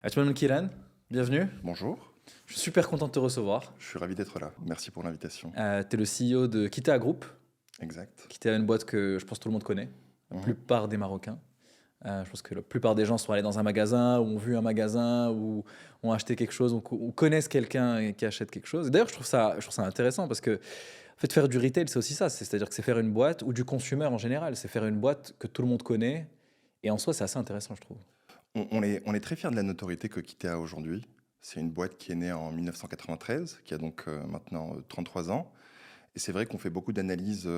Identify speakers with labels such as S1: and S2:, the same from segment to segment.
S1: Atman Kiran, bienvenue.
S2: Bonjour,
S1: Je suis super content de te recevoir.
S2: je suis ravi d'être là. Merci pour l'invitation.
S1: Tu es le CEO de Kitea Group.
S2: Exact.
S1: Kitea est une boîte que je pense tout le monde connaît, la
S2: Mhm.
S1: plupart des Marocains. Je pense que la plupart des gens sont allés dans un magasin, ou ont vu un magasin, ou ont acheté quelque chose, ou connaissent quelqu'un qui achète quelque chose. Et d'ailleurs, je trouve ça intéressant parce que en fait, faire du retail, c'est aussi ça. C'est-à-dire que c'est faire une boîte, ou du consumer en général, c'est faire une boîte que tout le monde connaît. Et en soi, c'est assez intéressant, je trouve.
S2: On est très fiers de la notoriété que Kitea a aujourd'hui. C'est une boîte qui est née en 1993, qui a donc maintenant 33 ans. Et c'est vrai qu'on fait beaucoup d'analyses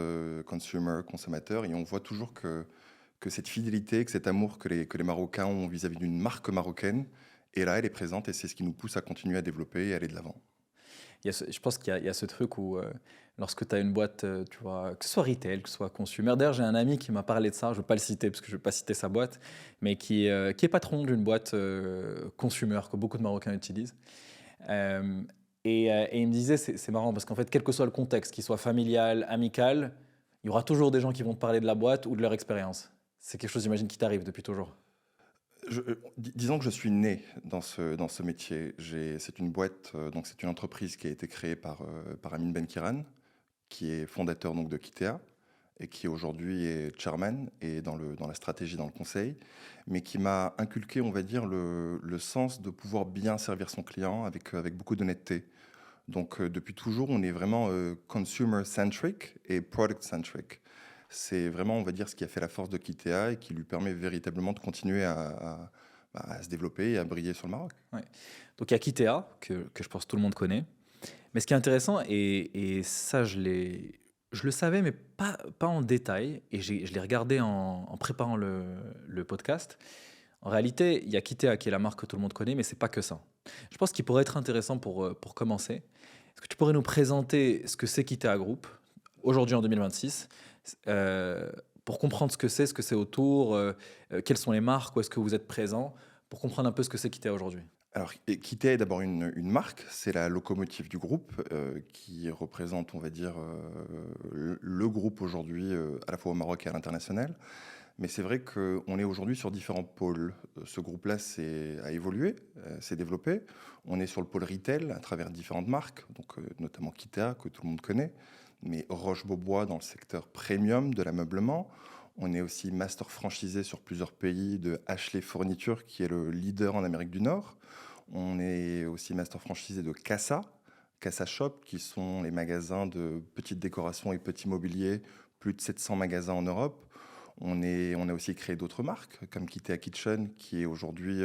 S2: consumer, consommateurs, et on voit toujours que cette fidélité, que cet amour que les Marocains ont vis-à-vis d'une marque marocaine, est là, elle est présente, et c'est ce qui nous pousse à continuer à développer et aller de l'avant.
S1: Je pense qu'il y a ce truc où lorsque tu as une boîte, tu vois, que ce soit retail, que ce soit consumer. D'ailleurs, j'ai un ami qui m'a parlé de ça, je ne veux pas le citer parce que je ne veux pas citer sa boîte, mais qui est patron d'une boîte consumer que beaucoup de Marocains utilisent. Euh, et il me disait, c'est marrant parce qu'en fait, quel que soit le contexte, qu'il soit familial, amical, il y aura toujours des gens qui vont te parler de la boîte ou de leur expérience. C'est quelque chose, j'imagine, qui t'arrive depuis toujours.
S2: Disons que je suis né dans ce métier. C'est une boîte, donc c'est une entreprise qui a été créée par Amin Benkiran, qui est fondateur donc de Kitea et qui aujourd'hui est chairman et dans la stratégie, dans le conseil, mais qui m'a inculqué, on va dire, le sens de pouvoir bien servir son client avec beaucoup d'honnêteté. Donc depuis toujours, on est vraiment consumer-centric et product-centric. C'est vraiment, on va dire, ce qui a fait la force de Kitea et qui lui permet véritablement de continuer à se développer et à briller sur le Maroc.
S1: Ouais. Donc il y a Kitea, que je pense que tout le monde connaît. Mais ce qui est intéressant, et ça je le savais, mais pas en détail, et je l'ai regardé en préparant le podcast. En réalité, il y a Kitea qui est la marque que tout le monde connaît, mais c'est pas que ça. Je pense qu'il pourrait être intéressant pour commencer. Est-ce que tu pourrais nous présenter ce que c'est Kitea Group, aujourd'hui en 2026, euh, pour comprendre ce que c'est autour, quelles sont les marques, où est-ce que vous êtes présent, pour comprendre un peu ce que c'est Kitea aujourd'hui.
S2: Alors, Kitea est d'abord une marque, c'est la locomotive du groupe qui représente, on va dire, le groupe aujourd'hui, à la fois au Maroc et à l'international. Mais c'est vrai qu'on est aujourd'hui sur différents pôles. Ce groupe-là a évolué, s'est développé. On est sur le pôle retail à travers différentes marques, donc notamment Kitea, que tout le monde connaît, mais Roche-Beaubois dans le secteur premium de l'ameublement. On est aussi master franchisé sur plusieurs pays de Ashley Fourniture, qui est le leader en Amérique du Nord. On est aussi master franchisé de Casa, Casa Shop, qui sont les magasins de petites décorations et petits mobiliers, plus de 700 magasins en Europe. On a aussi créé d'autres marques, comme Kitea Kitchen, qui est aujourd'hui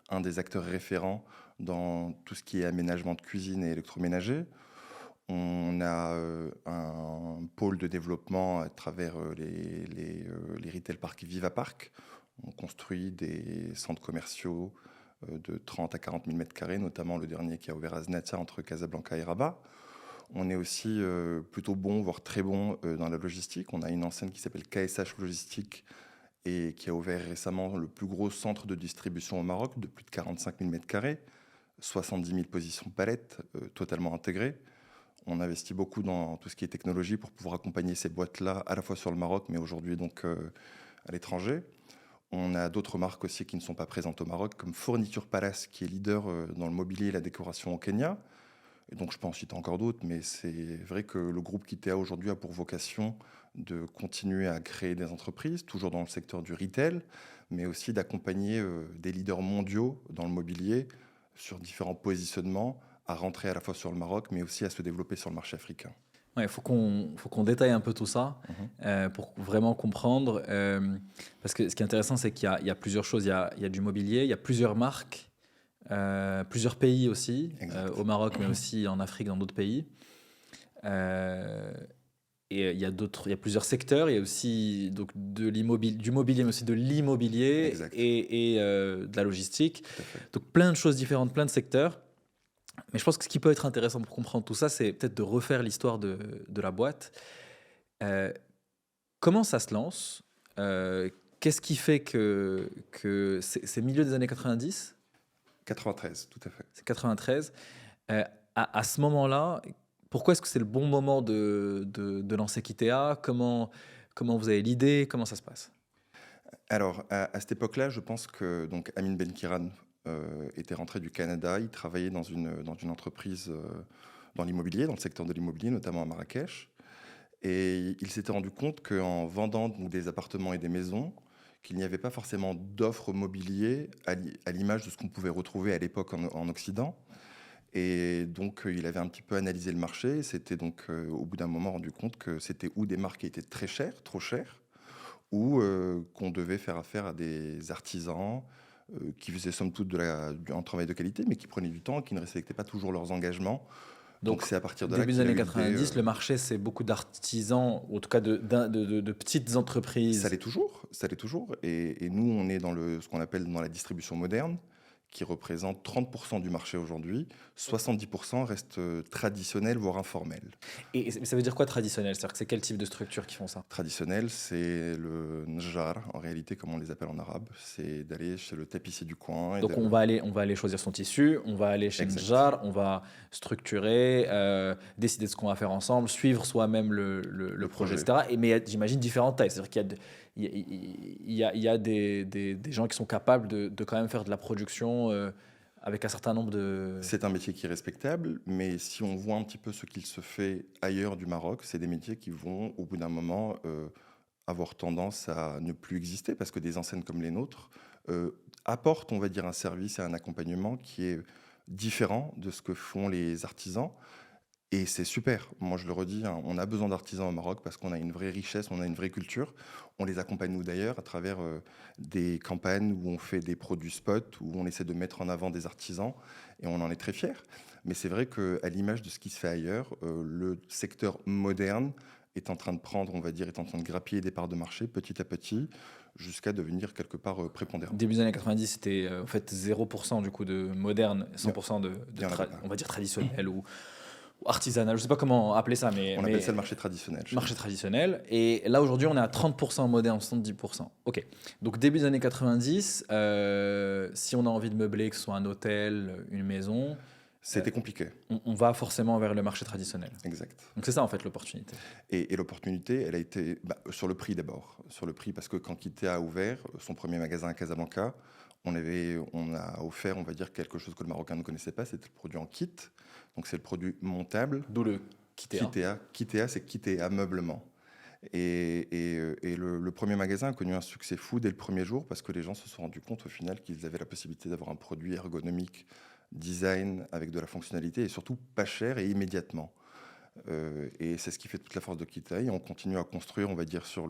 S2: un des acteurs référents dans tout ce qui est aménagement de cuisine et électroménager. On a un pôle de développement à travers les retail parks Viva Park. On construit des centres commerciaux de 30 à 40 000 mètres carrés, notamment le dernier qui a ouvert à Znatia entre Casablanca et Rabat. On est aussi plutôt bon, voire très bon dans la logistique. On a une enseigne qui s'appelle KSH Logistique et qui a ouvert récemment le plus gros centre de distribution au Maroc de plus de 45 000 mètres carrés, 70 000 positions palettes totalement intégrées. On investit beaucoup dans tout ce qui est technologie pour pouvoir accompagner ces boîtes-là à la fois sur le Maroc, mais aujourd'hui donc à l'étranger. On a d'autres marques aussi qui ne sont pas présentes au Maroc, comme Fourniture Palace, qui est leader dans le mobilier et la décoration au Kenya. Et donc je peux en citer encore d'autres, mais c'est vrai que le groupe Kitea aujourd'hui a pour vocation de continuer à créer des entreprises, toujours dans le secteur du retail, mais aussi d'accompagner des leaders mondiaux dans le mobilier sur différents positionnements, à rentrer à la fois sur le Maroc, mais aussi à se développer sur le marché africain.
S1: Ouais, faut qu'on détaille un peu tout ça
S2: Mhm.
S1: pour vraiment comprendre. Parce que ce qui est intéressant, c'est qu'il y a plusieurs choses. Il y a du mobilier, il y a plusieurs marques, plusieurs pays aussi, au
S2: Exact.
S1: Maroc, mais aussi en Afrique, dans d'autres pays. Euh, et il y a plusieurs secteurs. Il y a aussi donc, du mobilier, mais aussi de l'immobilier
S2: Exact.
S1: et de la logistique.
S2: Tout à fait.
S1: Donc plein de choses différentes, plein de secteurs. Mais je pense que ce qui peut être intéressant pour comprendre tout ça, c'est peut-être de refaire l'histoire de la boîte. Euh, Comment ça se lance? Qu'est-ce qui fait que c'est milieu des années 90,
S2: 93, tout à fait.
S1: c'est 93. Euh, à ce moment-là, pourquoi est-ce que c'est le bon moment de lancer Kitea? Comment vous avez l'idée? Comment ça se passe?
S2: Alors, à cette époque-là, je pense que donc Amin Benkiran était rentré du Canada. Il travaillait dans une entreprise dans l'immobilier, dans le secteur de l'immobilier, notamment à Marrakech. Et il s'était rendu compte qu'en vendant donc, des appartements et des maisons, qu'il n'y avait pas forcément d'offres mobilier à l'image de ce qu'on pouvait retrouver à l'époque en Occident. Et donc, il avait un petit peu analysé le marché. C'était donc, au bout d'un moment, rendu compte que c'était ou des marques qui étaient très chères, trop chères, ou qu'on devait faire affaire à des artisans qui faisaient somme toute un travail de qualité, mais qui prenaient du temps, qui ne respectaient pas toujours leurs engagements. Donc,
S1: Donc,
S2: c'est à partir de là
S1: début des
S2: qu'il a
S1: années
S2: eu l'idée.
S1: 90, le marché, c'est beaucoup d'artisans, ou en tout cas de petites
S2: Ça
S1: entreprises.
S2: l'est toujours, ça l'est toujours. Et nous, on est dans ce qu'on appelle dans la distribution moderne, qui représente 30% du marché aujourd'hui. 70% reste traditionnel, voire informel.
S1: Et ça veut dire quoi traditionnel? C'est-à-dire que c'est quel type de structure qui font ça?
S2: Traditionnel, c'est le njar, en réalité, comme on les appelle en arabe. C'est d'aller chez le tapissier du coin.
S1: Donc on va aller choisir son tissu, on va aller chez
S2: Exact.
S1: Njar, on va structurer, décider de ce qu'on va faire ensemble, suivre soi-même le projet,
S2: projet.
S1: etc. Mais j'imagine différentes tailles. C'est-à-dire qu'il y a, il y a des gens qui sont capables de quand même faire de la production avec un certain nombre de...
S2: C'est un métier qui est respectable, mais si on voit un petit peu ce qu'il se fait ailleurs du Maroc, c'est des métiers qui vont, au bout d'un moment, avoir tendance à ne plus exister parce que des enseignes comme les nôtres apportent, on va dire, un service et un accompagnement qui est différent de ce que font les artisans. Et c'est super. Moi, je le redis, hein, on a besoin d'artisans au Maroc parce qu'on a une vraie richesse, on a une vraie culture. On les accompagne, nous d'ailleurs, à travers des campagnes où on fait des produits spots, où on essaie de mettre en avant des artisans, et on en est très fiers. Mais c'est vrai qu'à l'image de ce qui se fait ailleurs, le secteur moderne est en train de prendre, on va dire, est en train de grappiller des parts de marché petit à petit, jusqu'à devenir quelque part prépondérant.
S1: Début des années 90, c'était en fait 0% du coup de moderne,
S2: Il y en-
S1: 100%
S2: il y en avait pas.
S1: on va dire traditionnel ou artisanal, je sais pas comment appeler ça,
S2: On appelle ça le marché traditionnel.
S1: marché traditionnel. Et là, aujourd'hui, on est à 30% moderne, 70%. Ok. Donc, début des années 90, si on a envie de meubler, que ce soit un hôtel, une maison,
S2: C'était compliqué,
S1: on va forcément vers le marché traditionnel.
S2: exact.
S1: Donc, c'est ça, en fait, l'opportunité.
S2: Et l'opportunité, elle a été sur le prix d'abord. Sur le prix, parce que quand Kitea a ouvert son premier magasin à Casablanca, on a offert, on va dire, quelque chose que le Marocain ne connaissait pas, c'était le produit en kit. Donc c'est le produit montable.
S1: D'où le Kitea.
S2: Kitea, c'est Kitea Meublement. Et le premier magasin a connu un succès fou dès le premier jour parce que les gens se sont rendus compte au final qu'ils avaient la possibilité d'avoir un produit ergonomique, design, avec de la fonctionnalité et surtout pas cher et immédiatement. Et c'est ce qui fait toute la force de Kitea. Et on continue à construire, on va dire, sur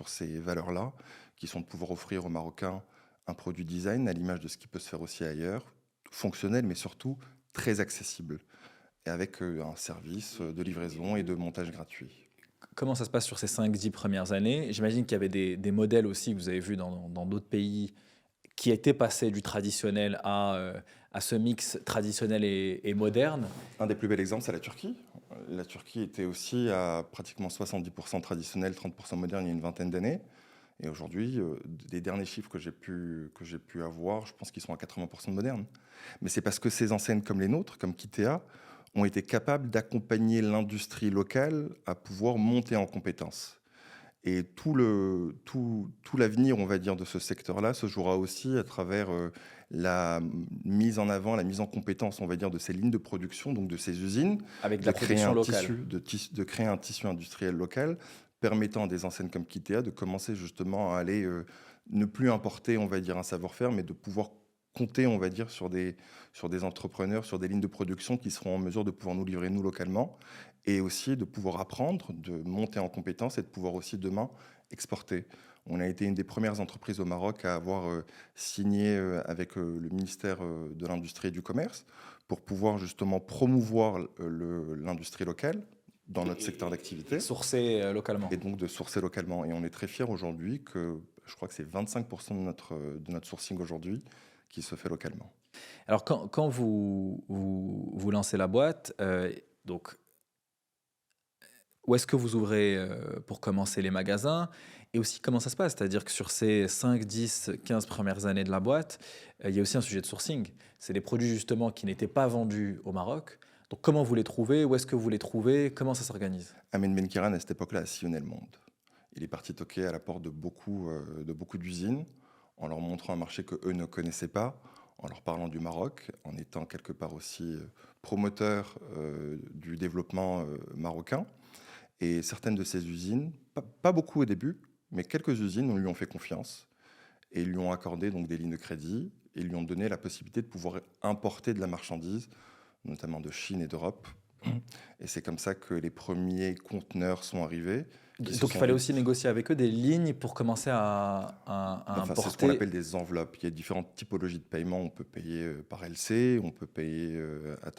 S2: ces valeurs-là, qui sont de pouvoir offrir aux Marocains un produit design à l'image de ce qui peut se faire aussi ailleurs, fonctionnel, mais surtout très accessible, et avec un service de livraison et de montage gratuit.
S1: Comment ça se passe sur ces 5-10 premières années? J'imagine qu'il y avait des modèles aussi que vous avez vus dans d'autres pays qui étaient passés du traditionnel à ce mix traditionnel et moderne.
S2: Un des plus bels exemples, c'est la Turquie. La Turquie était aussi à pratiquement 70% traditionnel, 30% moderne il y a une vingtaine d'années. Et aujourd'hui, des derniers chiffres que j'ai pu avoir, je pense qu'ils sont à 80% de moderne. Mais c'est parce que ces enseignes comme les nôtres, comme Kitea, ont été capables d'accompagner l'industrie locale à pouvoir monter en compétences. Et tout l'avenir, on va dire, de ce secteur-là se jouera aussi à travers la mise en avant, la mise en compétence, on va dire, de ces lignes de production, donc de ces usines,
S1: Avec de la production locale.
S2: de créer un tissu industriel local permettant à des enseignes comme Kitea de commencer justement à aller ne plus importer, on va dire, un savoir-faire, mais de pouvoir compter, on va dire, sur des entrepreneurs, sur des lignes de production qui seront en mesure de pouvoir nous livrer, nous, localement, et aussi de pouvoir apprendre, de monter en compétences et de pouvoir aussi, demain, exporter. On a été une des premières entreprises au Maroc à avoir signé avec le ministère de l'Industrie et du Commerce pour pouvoir justement promouvoir l'industrie locale dans notre secteur d'activité.
S1: Sourcé localement.
S2: Et donc de sourcer localement. Et on est très fiers aujourd'hui que je crois que c'est 25% de notre sourcing aujourd'hui qui se fait localement.
S1: Alors, quand vous lancez la boîte, donc, où est-ce que vous ouvrez pour commencer les magasins? Et aussi, comment ça se passe? C'est-à-dire que sur ces 5, 10, 15 premières années de la boîte, il y a aussi un sujet de sourcing. C'est des produits justement qui n'étaient pas vendus au Maroc. Donc, comment vous les trouvez? Où est-ce que vous les trouvez? Comment ça s'organise?
S2: Amen Benkiran, à cette époque-là, a sillonné le monde. Il est parti toquer à la porte de beaucoup d'usines en leur montrant un marché qu'eux ne connaissaient pas, en leur parlant du Maroc, en étant quelque part aussi promoteur du développement marocain. Et certaines de ces usines, pas beaucoup au début, mais quelques usines lui ont fait confiance et lui ont accordé donc des lignes de crédit et lui ont donné la possibilité de pouvoir importer de la marchandise, notamment de Chine et d'Europe. Et c'est comme ça que les premiers conteneurs sont arrivés.
S1: Donc il fallait aussi négocier avec eux des lignes pour commencer à
S2: Enfin, c'est ce qu'on
S1: importer.
S2: appelle des enveloppes. Il y a différentes typologies de paiement. On peut payer par LC, on peut payer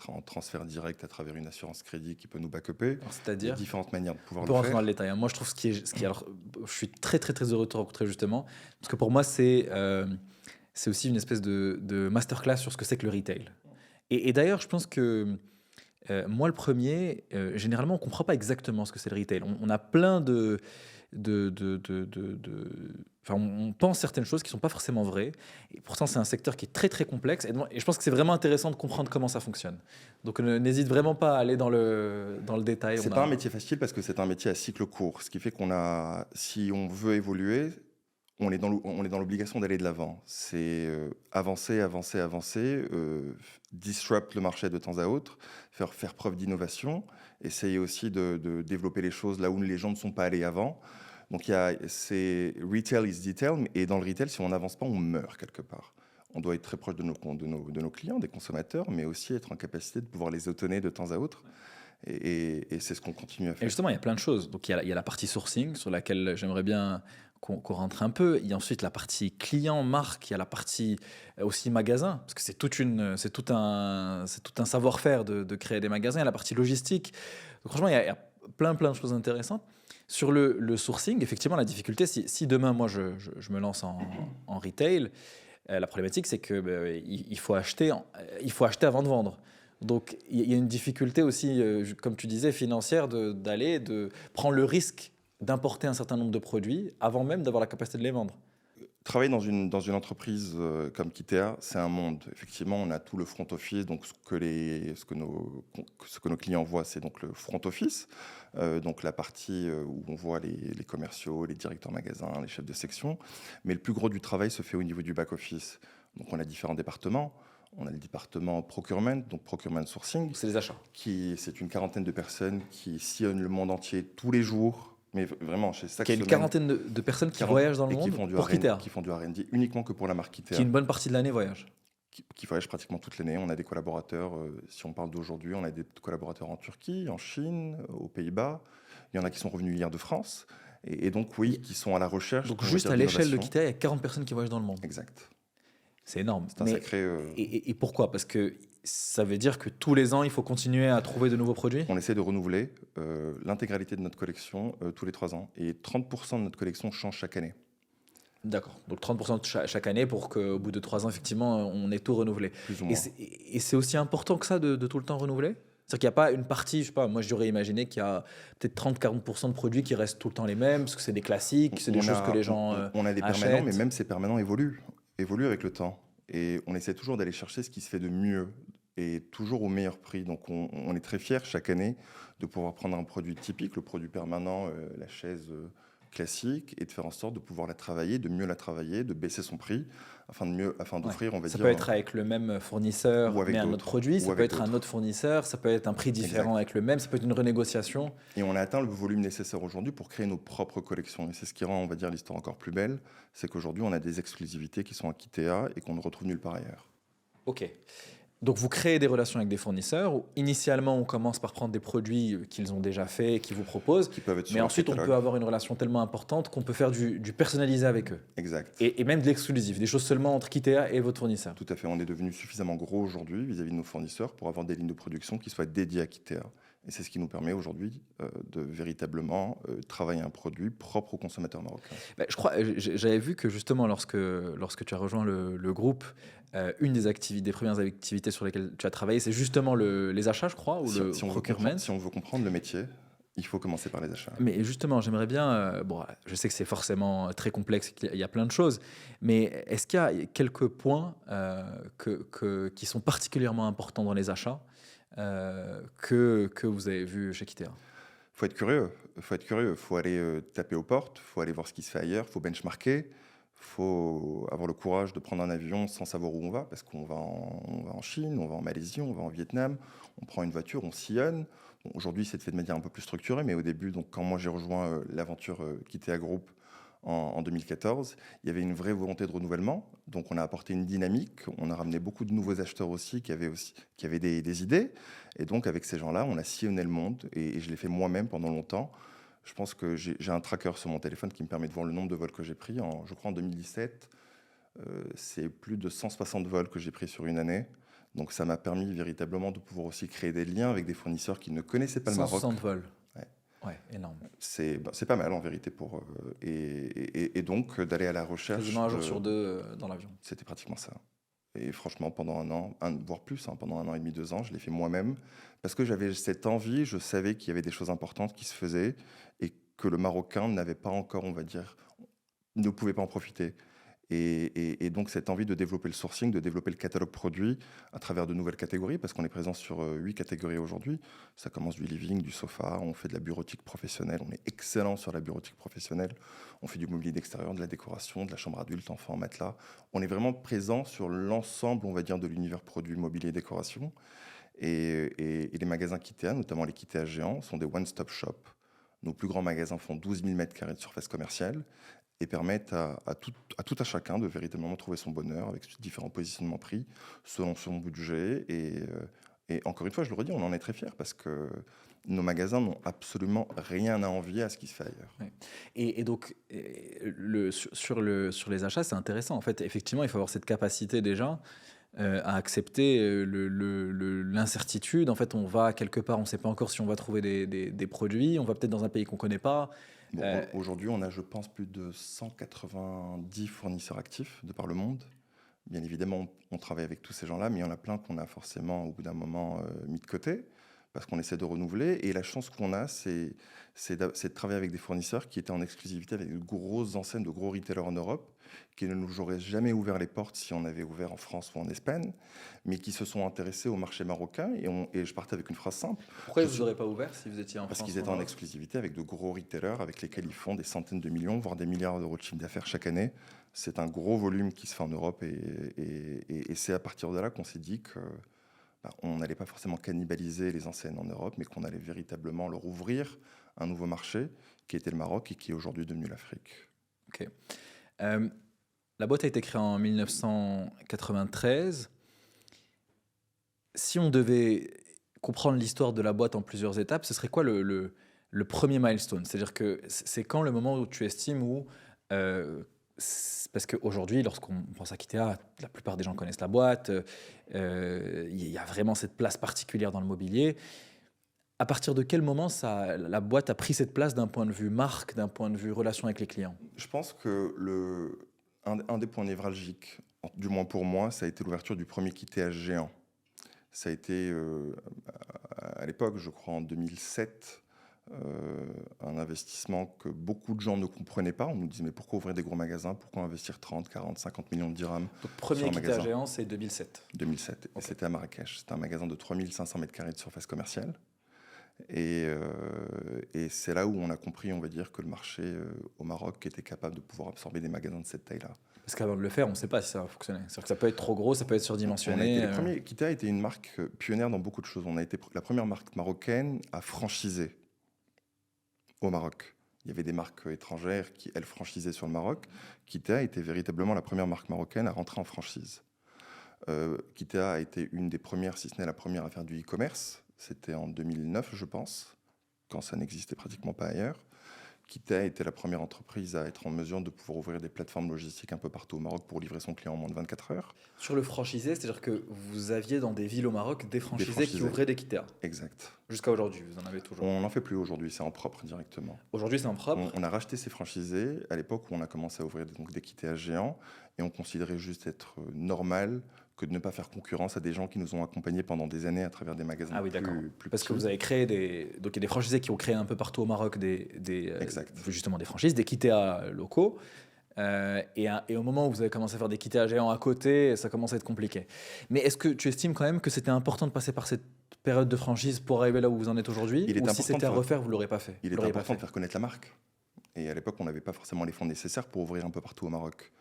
S2: en transfert direct à travers une assurance crédit qui peut nous backuper. Il y a
S1: C'est-à-dire,
S2: différentes manières de pouvoir
S1: on peut
S2: le
S1: rentrer dans
S2: faire.
S1: le détail, hein. Moi, je trouve alors, je suis très très très heureux de te rencontrer justement, parce que pour moi, c'est aussi une espèce de masterclass sur ce que c'est que le retail. Et d'ailleurs, je pense que moi, le premier, généralement, on comprend pas exactement ce que c'est le retail. On a plein enfin, on pense certaines choses qui sont pas forcément vraies. Et pourtant, c'est un secteur qui est très très complexe. Et je pense que c'est vraiment intéressant de comprendre comment ça fonctionne. Donc, n'hésite vraiment pas à aller dans le détail.
S2: C'est pas un métier facile parce que c'est un métier à cycle court, ce qui fait si on veut évoluer, on est dans l'obligation d'aller de l'avant. C'est avancer, avancer, avancer, disrupt le marché de temps à autre, faire preuve d'innovation, essayer aussi de développer les choses là où les gens ne sont pas allés avant. Donc c'est retail is detail, et dans le retail, si on n'avance pas, on meurt quelque part. On doit être très proche de nos clients, des consommateurs, mais aussi être en capacité de pouvoir les étonner de temps à autre. Et c'est ce qu'on continue à
S1: Et
S2: faire.
S1: justement, il y a plein de choses. Donc, il y a la partie sourcing sur laquelle j'aimerais bien qu'on rentre un peu. Il y a ensuite la partie client, marque. Il y a la partie aussi magasin, parce que c'est tout un savoir-faire de créer des magasins. Il y a la partie logistique. Donc, franchement, il y a plein de choses intéressantes. Sur le sourcing, effectivement, la difficulté, si demain, moi, je me lance en retail, la problématique, c'est que il faut acheter avant de vendre. Donc, il y a une difficulté aussi, comme tu disais, financière, de prendre le risque d'importer un certain nombre de produits avant même d'avoir la capacité de les vendre.
S2: Travailler dans une entreprise comme Kitea, c'est un monde. Effectivement, on a tout le front office. Donc, ce que nos clients voient, c'est donc le front office. Donc, la partie où on voit les commerciaux, les directeurs magasins, les chefs de section. Mais le plus gros du travail se fait au niveau du back office. Donc, on a différents départements. On a le département procurement, donc procurement sourcing,
S1: C'est les achats.
S2: c'est une quarantaine de personnes qui sillonnent le monde entier tous les jours. Mais vraiment, chez chaque
S1: Il y a une
S2: semaine,
S1: quarantaine de personnes qui voyagent dans le
S2: et qui
S1: monde
S2: font du
S1: pour
S2: R&D,
S1: Kitea,
S2: qui font du R&D uniquement que pour la marque Kitea,
S1: qui une bonne partie de l'année voyage.
S2: qui voyagent pratiquement toute l'année. On a des collaborateurs, si on parle d'aujourd'hui, on a des collaborateurs en Turquie, en Chine, aux Pays-Bas. Il y en a qui sont revenus hier de France. Et donc, oui, qui sont à la recherche.
S1: Donc
S2: on va
S1: juste
S2: dire,
S1: à l'échelle de
S2: d'innovation.
S1: Kitea, il y a 40 personnes qui voyagent dans le monde.
S2: Exact.
S1: C'est énorme.
S2: C'est un sacré.
S1: Et pourquoi? Parce que ça veut dire que tous les ans, il faut continuer à trouver de nouveaux produits?
S2: On essaie de renouveler l'intégralité de notre collection tous les 3 ans. Et 30% de notre collection change chaque année.
S1: D'accord. Donc 30% chaque année pour qu'au bout de 3 ans, effectivement, on ait tout renouvelé.
S2: Plus ou
S1: Et
S2: moins.
S1: c'est aussi important que ça de tout le temps renouveler? C'est-à-dire qu'il n'y a pas une partie, je sais pas, moi j'aurais imaginé qu'il y a peut-être 30-40% de produits qui restent tout le temps les mêmes, parce que c'est des classiques, c'est des choses que les gens
S2: on a des permanents,
S1: achètent.
S2: mais même ces permanents évoluent avec le temps. Et on essaie toujours d'aller chercher ce qui se fait de mieux et toujours au meilleur prix. Donc on est très fiers chaque année de pouvoir prendre un produit typique, le produit permanent, la chaise classique, et de faire en sorte de pouvoir la travailler, de mieux la travailler, de baisser son prix, afin d'offrir, on va
S1: Ça
S2: dire,
S1: peut être avec le même fournisseur,
S2: ou avec
S1: mais un autre
S2: d'autres,
S1: produit.
S2: ou
S1: Ça peut
S2: avec
S1: être un
S2: d'autres.
S1: autre fournisseur. Ça peut être un prix différent
S2: Exact.
S1: avec le même. Ça peut être une renégociation.
S2: Et on a atteint le volume nécessaire aujourd'hui pour créer nos propres collections. Et c'est ce qui rend, on va dire, l'histoire encore plus belle, c'est qu'aujourd'hui, on a des exclusivités qui sont à Kitea et qu'on ne retrouve nulle part ailleurs.
S1: OK. Donc vous créez des relations avec des fournisseurs. Où initialement, on commence par prendre des produits qu'ils ont déjà faits, qu'ils vous proposent.
S2: Qui peuvent être sur
S1: Mais
S2: leur
S1: ensuite, on
S2: catalogue.
S1: peut avoir une relation tellement importante qu'on peut faire du personnalisé avec eux.
S2: Exact.
S1: Et même de l'exclusif, des choses seulement entre Kitea et votre fournisseur.
S2: Tout à fait. On est devenu suffisamment gros aujourd'hui vis-à-vis de nos fournisseurs pour avoir des lignes de production qui soient dédiées à Kitea. Et c'est ce qui nous permet aujourd'hui de véritablement travailler un produit propre aux consommateurs marocains.
S1: Bah, je crois, j'avais vu que justement, lorsque tu as rejoint le groupe, une des premières activités sur lesquelles tu as travaillé, c'est justement les achats, je crois, ou le procurement.
S2: Si on veut comprendre le métier, il faut commencer par les achats.
S1: Mais justement, j'aimerais bien, bon, je sais que c'est forcément très complexe, qu'il y a plein de choses, mais est-ce qu'il y a quelques points qui sont particulièrement importants dans les achats que vous avez vu chez Kitea?
S2: Faut être curieux. Il faut aller taper aux portes, il faut aller voir ce qui se fait ailleurs, il faut benchmarker, il faut avoir le courage de prendre un avion sans savoir où on va, parce on va en Chine, on va en Malaisie, on va en Vietnam, on prend une voiture, on sillonne. Bon, aujourd'hui, c'est fait de manière un peu plus structurée, mais au début, donc, quand moi j'ai rejoint l'aventure Kitea Group en 2014, il y avait une vraie volonté de renouvellement. Donc on a apporté une dynamique, on a ramené beaucoup de nouveaux acheteurs aussi qui avaient des idées. Et donc avec ces gens-là, on a sillonné le monde et je l'ai fait moi-même pendant longtemps. Je pense que j'ai un tracker sur mon téléphone qui me permet de voir le nombre de vols que j'ai pris. Je crois en 2017, c'est plus de 160 vols que j'ai pris sur une année. Donc ça m'a permis véritablement de pouvoir aussi créer des liens avec des fournisseurs qui ne connaissaient pas le Maroc.
S1: 160 vols.
S2: Ouais.
S1: Ouais, énorme.
S2: C'est pas mal en vérité et donc d'aller à la recherche.
S1: Quasiment un jour sur deux dans l'avion.
S2: C'était pratiquement ça. Et franchement, pendant un an, voire plus, pendant un an et demi, 2 ans, je l'ai fait moi-même parce que j'avais cette envie, je savais qu'il y avait des choses importantes qui se faisaient et que le Marocain n'avait pas encore, on va dire, ne pouvait pas en profiter. Et donc cette envie de développer le sourcing, de développer le catalogue produit à travers de nouvelles catégories, parce qu'on est présent sur 8 catégories aujourd'hui. Ça commence du living, du sofa, on fait de la bureautique professionnelle, on est excellent sur la bureautique professionnelle, on fait du mobilier d'extérieur, de la décoration, de la chambre adulte, enfant, matelas. On est vraiment présent sur l'ensemble, on va dire, de l'univers produit, mobilier et décoration. Et les magasins Kitea, notamment les Kitea géants, sont des one-stop shops. Nos plus grands magasins font 12 000 m² de surface commerciale et permettent à tout à chacun de véritablement trouver son bonheur avec différents positionnements prix selon son budget. Et encore une fois, je le redis, on en est très fiers parce que nos magasins n'ont absolument rien à envier à ce qui se fait ailleurs.
S1: Ouais. Et donc, sur les achats, c'est intéressant. En fait, effectivement, il faut avoir cette capacité déjà à accepter l'incertitude. En fait, on va quelque part, on ne sait pas encore si on va trouver des produits. On va peut-être dans un pays qu'on ne connaît pas.
S2: Bon, aujourd'hui, on a, je pense, plus de 190 fournisseurs actifs de par le monde. Bien évidemment, on travaille avec tous ces gens-là, mais il y en a plein qu'on a forcément, au bout d'un moment, mis de côté, parce qu'on essaie de renouveler. Et la chance qu'on a, c'est de travailler avec des fournisseurs qui étaient en exclusivité avec de grosses enseignes, de gros retailers en Europe, qui ne nous auraient jamais ouvert les portes si on avait ouvert en France ou en Espagne, mais qui se sont intéressés au marché marocain. Et je partais avec une phrase simple.
S1: Pourquoi vous n'aurez pas ouvert si vous étiez en France?
S2: Parce qu'ils étaient en exclusivité avec de gros retailers avec lesquels ils font des centaines de millions, voire des milliards d'euros de chiffre d'affaires chaque année. C'est un gros volume qui se fait en Europe et c'est à partir de là qu'on s'est dit que on n'allait pas forcément cannibaliser les enseignes en Europe, mais qu'on allait véritablement leur ouvrir un nouveau marché qui était le Maroc et qui est aujourd'hui devenu l'Afrique.
S1: Ok. La boîte a été créée en 1993. Si on devait comprendre l'histoire de la boîte en plusieurs étapes, ce serait quoi le premier milestone? C'est-à-dire que c'est quand le moment où tu estimes où... parce qu'aujourd'hui, lorsqu'on pense à Kitea, la plupart des gens connaissent la boîte. Il y a vraiment cette place particulière dans le mobilier. À partir de quel moment la boîte a pris cette place d'un point de vue marque, d'un point de vue relation avec les clients?
S2: Je pense que un des points névralgiques, du moins pour moi, ça a été l'ouverture du premier Kitea géant. Ça a été, à l'époque, je crois en 2007, un investissement que beaucoup de gens ne comprenaient pas. On nous disait, mais pourquoi ouvrir des gros magasins? Pourquoi investir 30, 40, 50 millions de dirhams?
S1: Donc, premier Kitea géant, c'est 2007.
S2: 2007. Okay. Et c'était à Marrakech. C'était un magasin de 3500 m² de surface commerciale. Et c'est là où on a compris, on va dire, que le marché au Maroc était capable de pouvoir absorber des magasins de cette taille-là.
S1: Parce qu'avant de le faire, on ne sait pas si ça va fonctionner. C'est-à-dire que ça peut être trop gros, ça peut être surdimensionné.
S2: Kitea a été une marque pionnière dans beaucoup de choses. On a été la première marque marocaine à franchiser au Maroc. Il y avait des marques étrangères qui, elles, franchisaient sur le Maroc. Kitea était véritablement la première marque marocaine à rentrer en franchise. Kitea a été une des premières, si ce n'est la première, à faire du e-commerce. C'était en 2009, je pense, quand ça n'existait pratiquement pas ailleurs. Kitea était la première entreprise à être en mesure de pouvoir ouvrir des plateformes logistiques un peu partout au Maroc pour livrer son client en moins de 24 heures.
S1: Sur le franchisé, c'est-à-dire que vous aviez dans des villes au Maroc des franchisés qui ouvraient des Kitea.
S2: Exact.
S1: Jusqu'à aujourd'hui, vous en avez toujours?
S2: On n'en fait plus aujourd'hui, c'est en propre directement.
S1: Aujourd'hui, c'est en propre?
S2: On a racheté ces franchisés à l'époque où on a commencé à ouvrir des Kitea géants et on considérait juste être normal que de ne pas faire concurrence à des gens qui nous ont accompagnés pendant des années à travers des magasins plus
S1: Parce que vous avez créé donc il y a des franchisés qui ont créé un peu partout au Maroc justement des franchises, des Kitea locaux. Et au moment où vous avez commencé à faire des Kitea géants à côté, ça commence à être compliqué. Mais est-ce que tu estimes quand même que c'était important de passer par cette période de franchise pour arriver là où vous en êtes aujourd'hui? Ou si c'était à refaire, vous ne l'aurez pas fait?
S2: Il est important de faire connaître la marque. Et à l'époque, on n'avait pas forcément les fonds nécessaires pour ouvrir un peu partout au Maroc.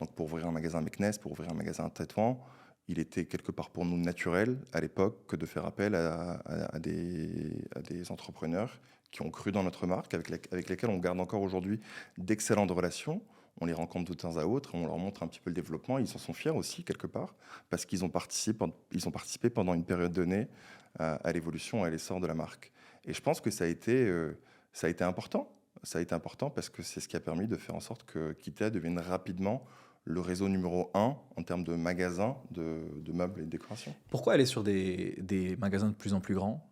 S2: Donc pour ouvrir un magasin Meknès, pour ouvrir un magasin à Tétouan, il était quelque part pour nous naturel à l'époque que de faire appel à des entrepreneurs qui ont cru dans notre marque, avec lesquels on garde encore aujourd'hui d'excellentes relations. On les rencontre de temps à autre, on leur montre un petit peu le développement. Ils s'en sont fiers aussi, quelque part, parce qu'ils ont participé pendant une période donnée à l'évolution, à l'essor de la marque. Et je pense que ça a été important. Ça a été important parce que c'est ce qui a permis de faire en sorte que Kitea devienne rapidement le réseau numéro un en termes de magasins de meubles et de décoration.
S1: Pourquoi aller sur des magasins de plus en plus grands?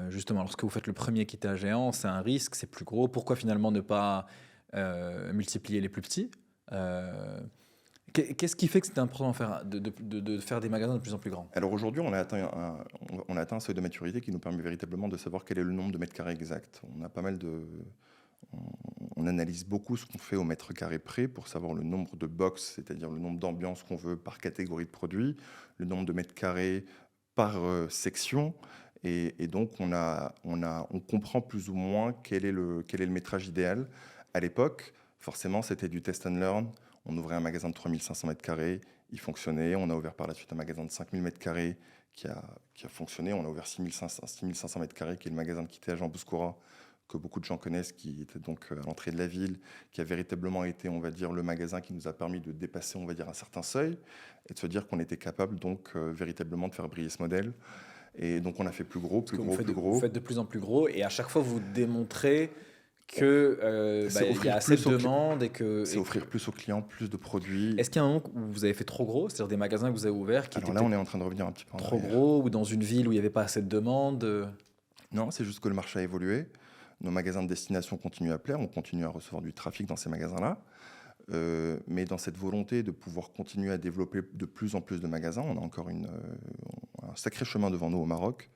S1: Justement, lorsque vous faites le premier qui était à géant, c'est un risque, c'est plus gros. Pourquoi finalement ne pas multiplier les plus petits? Qu'est-ce qui fait que c'était important de faire des magasins de plus en plus grands?
S2: Alors aujourd'hui, on a atteint un seuil de maturité qui nous permet véritablement de savoir quel est le nombre de mètres carrés exact. On analyse beaucoup ce qu'on fait au mètre carré près pour savoir le nombre de box, c'est-à-dire le nombre d'ambiances qu'on veut par catégorie de produits, le nombre de mètres carrés par section. Et donc, on comprend plus ou moins quel est le métrage idéal. À l'époque, forcément, c'était du test and learn. On ouvrait un magasin de 3500 mètres carrés, il fonctionnait. On a ouvert par la suite un magasin de 5000 mètres carrés qui a fonctionné. On a ouvert 6500 mètres carrés, qui est le magasin de Kitea Jean Bouscoura, que beaucoup de gens connaissent, qui était donc à l'entrée de la ville, qui a véritablement été, on va dire, le magasin qui nous a permis de dépasser, on va dire, un certain seuil et de se dire qu'on était capable donc véritablement de faire briller ce modèle. Et donc on a fait plus gros, plus gros, plus gros.
S1: Vous faites de plus en plus gros et à chaque fois vous démontrez que il y a assez de demandes et que...
S2: C'est offrir plus aux clients, plus de produits.
S1: Est-ce qu'il y a un moment où vous avez fait trop gros, c'est-à-dire des magasins que vous avez ouverts qui
S2: Alors
S1: étaient
S2: là, on est en train de revenir un petit peu en
S1: trop
S2: arrière.
S1: gros ou dans une ville où il n'y avait pas assez de demandes?
S2: Non, c'est juste que le marché a évolué. Nos magasins de destination continuent à plaire, on continue à recevoir du trafic dans ces magasins-là. Mais dans cette volonté de pouvoir continuer à développer de plus en plus de magasins, on a encore un sacré chemin devant nous au Maroc.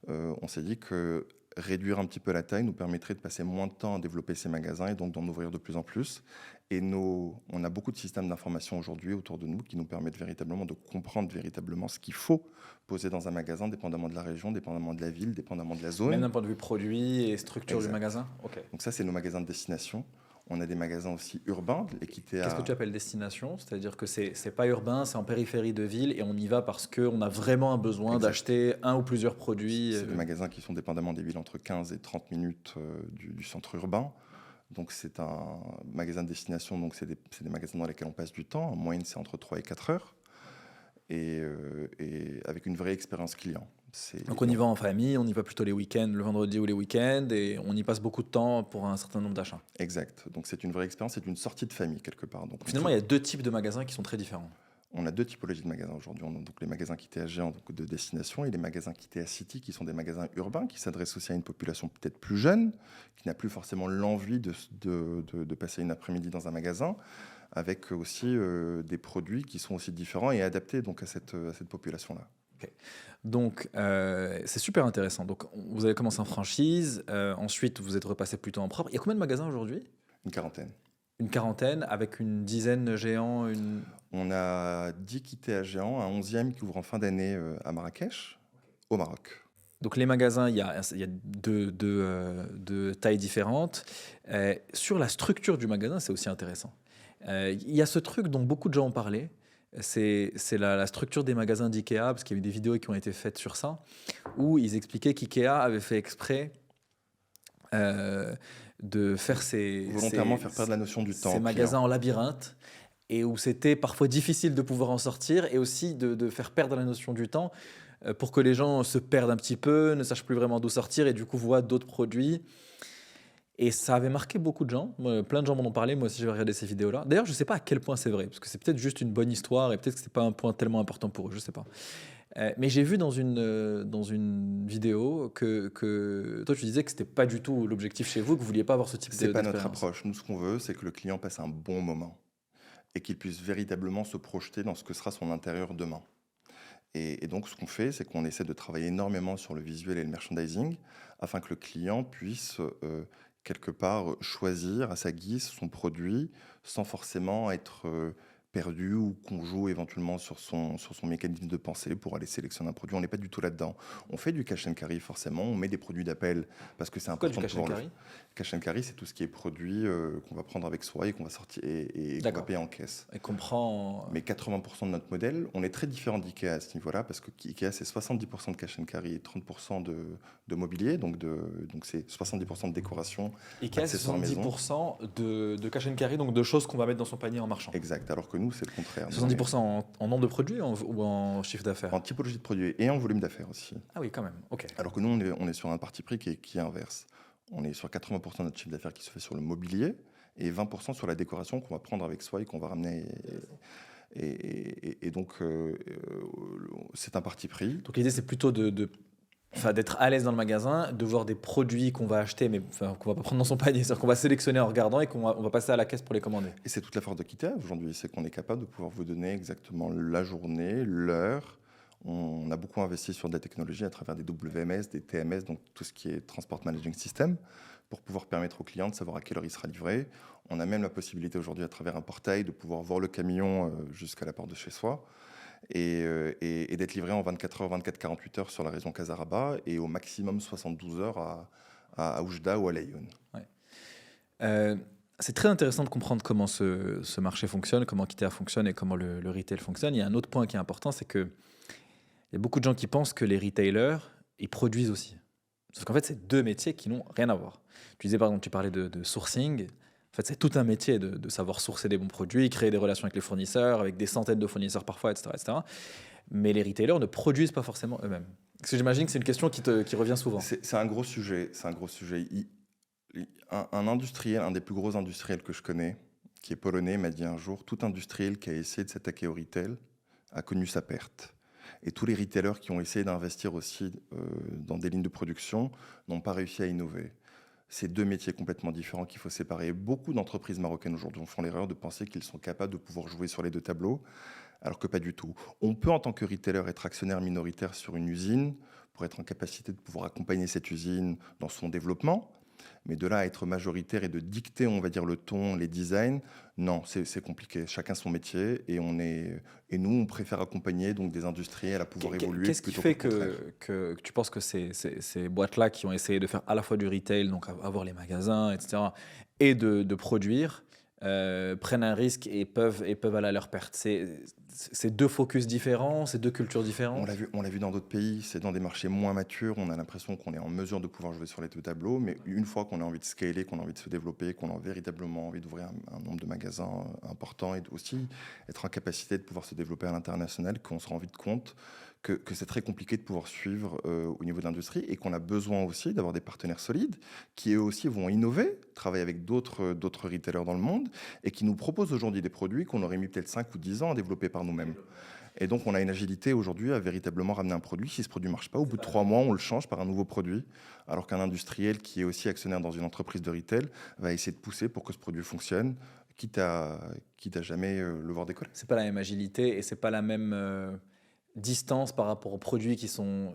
S2: On s'est dit que réduire un petit peu la taille nous permettrait de passer moins de temps à développer ces magasins et donc d'en ouvrir de plus en plus. Et on a beaucoup de systèmes d'information aujourd'hui autour de nous qui nous permettent véritablement de comprendre véritablement ce qu'il faut poser dans un magasin, dépendamment de la région, dépendamment de la ville, dépendamment de la zone.
S1: Même d'un point de vue produit et structure
S2: Exact.
S1: du magasin? Ok.
S2: Donc ça, c'est nos magasins de destination. On a des magasins aussi urbains.
S1: Qu'est-ce que tu appelles destination? C'est-à-dire que c'est pas urbain, c'est en périphérie de ville et on y va parce qu'on a vraiment un besoin d'acheter un ou plusieurs produits.
S2: C'est des magasins qui sont dépendamment des villes entre 15 et 30 minutes du centre urbain. Donc c'est un magasin de destination, donc c'est des magasins dans lesquels on passe du temps. En moyenne, c'est entre 3 et 4 heures. Et avec une vraie expérience client.
S1: Donc on y va en famille, on y va plutôt les week-ends, le vendredi ou les week-ends, et on y passe beaucoup de temps pour un certain nombre d'achats.
S2: Exact. Donc c'est une vraie expérience, c'est une sortie de famille quelque part. Donc
S1: finalement, il y a deux types de magasins qui sont très différents.
S2: On a deux typologies de magasins aujourd'hui. On a donc les magasins Kitea géants de destination et les magasins Kitea City qui sont des magasins urbains qui s'adressent aussi à une population peut-être plus jeune, qui n'a plus forcément l'envie de passer une après-midi dans un magasin, avec aussi des produits qui sont aussi différents et adaptés donc à cette population-là.
S1: Okay. Donc, c'est super intéressant. Donc, vous avez commencé en franchise, ensuite vous êtes repassé plutôt en propre. Il y a combien de magasins aujourd'hui?
S2: Une quarantaine.
S1: Une quarantaine, avec une dizaine de géants
S2: On a 10 Kitea géants, un 11e qui ouvre en fin d'année à Marrakech, au Maroc.
S1: Donc les magasins, il y a deux tailles différentes. Sur la structure du magasin, c'est aussi intéressant. Il y a ce truc dont beaucoup de gens ont parlé, c'est la structure des magasins d'IKEA, parce qu'il y a eu des vidéos qui ont été faites sur ça, où ils expliquaient qu'IKEA avait fait exprès de faire
S2: volontairement faire perdre la notion du temps.
S1: Ces magasins en labyrinthe, et où c'était parfois difficile de pouvoir en sortir, et aussi de faire perdre la notion du temps, pour que les gens se perdent un petit peu, ne sachent plus vraiment d'où sortir, et du coup voient d'autres produits. Et ça avait marqué beaucoup de gens. Plein de gens m'en ont parlé. Moi aussi, j'avais regardé ces vidéos-là. D'ailleurs, je ne sais pas à quel point c'est vrai, parce que c'est peut-être juste une bonne histoire et peut-être que ce n'est pas un point tellement important pour eux. Je ne sais pas. Mais j'ai vu dans une vidéo que toi, tu disais que ce n'était pas du tout l'objectif chez vous, que vous ne vouliez pas avoir ce type d'expérience.
S2: Ce n'est pas notre approche. Nous, ce qu'on veut, c'est que le client passe un bon moment et qu'il puisse véritablement se projeter dans ce que sera son intérieur demain. Et donc, ce qu'on fait, c'est qu'on essaie de travailler énormément sur le visuel et le merchandising afin que le client puisse quelque part choisir à sa guise son produit sans forcément être perdu ou qu'on joue éventuellement sur son mécanisme de pensée pour aller sélectionner un produit. On n'est pas du tout là-dedans. On fait du cash and carry forcément, on met des produits d'appel parce que c'est
S1: C'est quoi du
S2: important de
S1: cash and
S2: pouvoir le
S1: carry?
S2: cash and carry, c'est tout ce qui est produit qu'on va prendre avec soi et qu'on va sortir et qu'on va
S1: D'accord.
S2: payer en caisse.
S1: Et comprend.
S2: Mais 80% de notre modèle, on est très différent d'IKEA à ce niveau-là parce que IKEA c'est 70% de cash and carry et 30% de mobilier, donc c'est 70% de décoration,
S1: IKEA, c'est
S2: accessoires maison.
S1: 70% de cash and carry, donc de choses qu'on va mettre dans son panier en marchand.
S2: Exact, alors que nous c'est le contraire. Nous,
S1: 70% en nombre de produits ou en chiffre d'affaires?
S2: en typologie de produit et en volume d'affaires aussi.
S1: Ah oui, quand même. Ok.
S2: Alors que nous, on est sur un parti pris qui est inverse. On est sur 80% de notre chiffre d'affaires qui se fait sur le mobilier et 20% sur la décoration qu'on va prendre avec soi et qu'on va ramener. Et donc, c'est un parti pris.
S1: Donc l'idée, c'est plutôt d'être à l'aise dans le magasin, de voir des produits qu'on va acheter, mais qu'on va pas prendre dans son panier, c'est-à-dire qu'on va sélectionner en regardant et on va passer à la caisse pour les commander.
S2: Et c'est toute la force de Kitea aujourd'hui, c'est qu'on est capable de pouvoir vous donner exactement la journée, l'heure. On a beaucoup investi sur des technologies à travers des WMS, des TMS, donc tout ce qui est Transport Managing System, pour pouvoir permettre aux clients de savoir à quelle heure il sera livré. On a même la possibilité aujourd'hui, à travers un portail, de pouvoir voir le camion jusqu'à la porte de chez soi et d'être livré en 24 heures, 24-48 heures sur la région Casaraba et au maximum 72 heures à Oujda ou à Laayoune.
S1: Ouais. C'est très intéressant de comprendre comment ce marché fonctionne, comment Kitea fonctionne et comment le retail fonctionne. Il y a un autre point qui est important, c'est que il y a beaucoup de gens qui pensent que les retailers, ils produisent aussi. Sauf qu'en fait, c'est deux métiers qui n'ont rien à voir. Tu disais, par exemple, tu parlais de sourcing. En fait, c'est tout un métier de savoir sourcer des bons produits, créer des relations avec les fournisseurs, avec des centaines de fournisseurs parfois, etc., etc. Mais les retailers ne produisent pas forcément eux-mêmes. Parce que j'imagine que c'est une question qui revient souvent.
S2: C'est un gros sujet. C'est un gros sujet. Un industriel, un des plus gros industriels que je connais, qui est polonais, m'a dit un jour, tout industriel qui a essayé de s'attaquer au retail a connu sa perte. Et tous les retailers qui ont essayé d'investir aussi dans des lignes de production n'ont pas réussi à innover. C'est deux métiers complètement différents qu'il faut séparer. Beaucoup d'entreprises marocaines aujourd'hui font l'erreur de penser qu'ils sont capables de pouvoir jouer sur les deux tableaux, alors que pas du tout. On peut, en tant que retailer, être actionnaire minoritaire sur une usine pour être en capacité de pouvoir accompagner cette usine dans son développement. Mais de là à être majoritaire et de dicter, on va dire, le ton, les designs, non, c'est compliqué. Chacun son métier et nous, on préfère accompagner donc des industriels à pouvoir évoluer.
S1: Qu'est-ce qui fait que tu penses que ces boîtes-là qui ont essayé de faire à la fois du retail, donc avoir les magasins, etc., et de produire, prennent un risque et peuvent aller à leur perte? C'est deux focus différents, c'est deux cultures différentes.
S2: On l'a vu dans d'autres pays, c'est dans des marchés moins matures, on a l'impression qu'on est en mesure de pouvoir jouer sur les deux tableaux, mais une fois qu'on a envie de scaler, qu'on a envie de se développer, qu'on a véritablement envie d'ouvrir un nombre de magasins important et aussi être en capacité de pouvoir se développer à l'international, qu'on se rend vite compte que c'est très compliqué de pouvoir suivre au niveau de l'industrie et qu'on a besoin aussi d'avoir des partenaires solides qui eux aussi vont innover, travailler avec d'autres retailers dans le monde et qui nous proposent aujourd'hui des produits qu'on aurait mis peut-être 5 ou 10 ans à développer par nous-mêmes. Et donc on a une agilité aujourd'hui à véritablement ramener un produit. Si ce produit ne marche pas, au bout de 3 mois, on le change par un nouveau produit. Alors qu'un industriel qui est aussi actionnaire dans une entreprise de retail va essayer de pousser pour que ce produit fonctionne, quitte à jamais le voir décoller.
S1: C'est pas la même agilité et c'est pas la même distance par rapport aux produits qui sont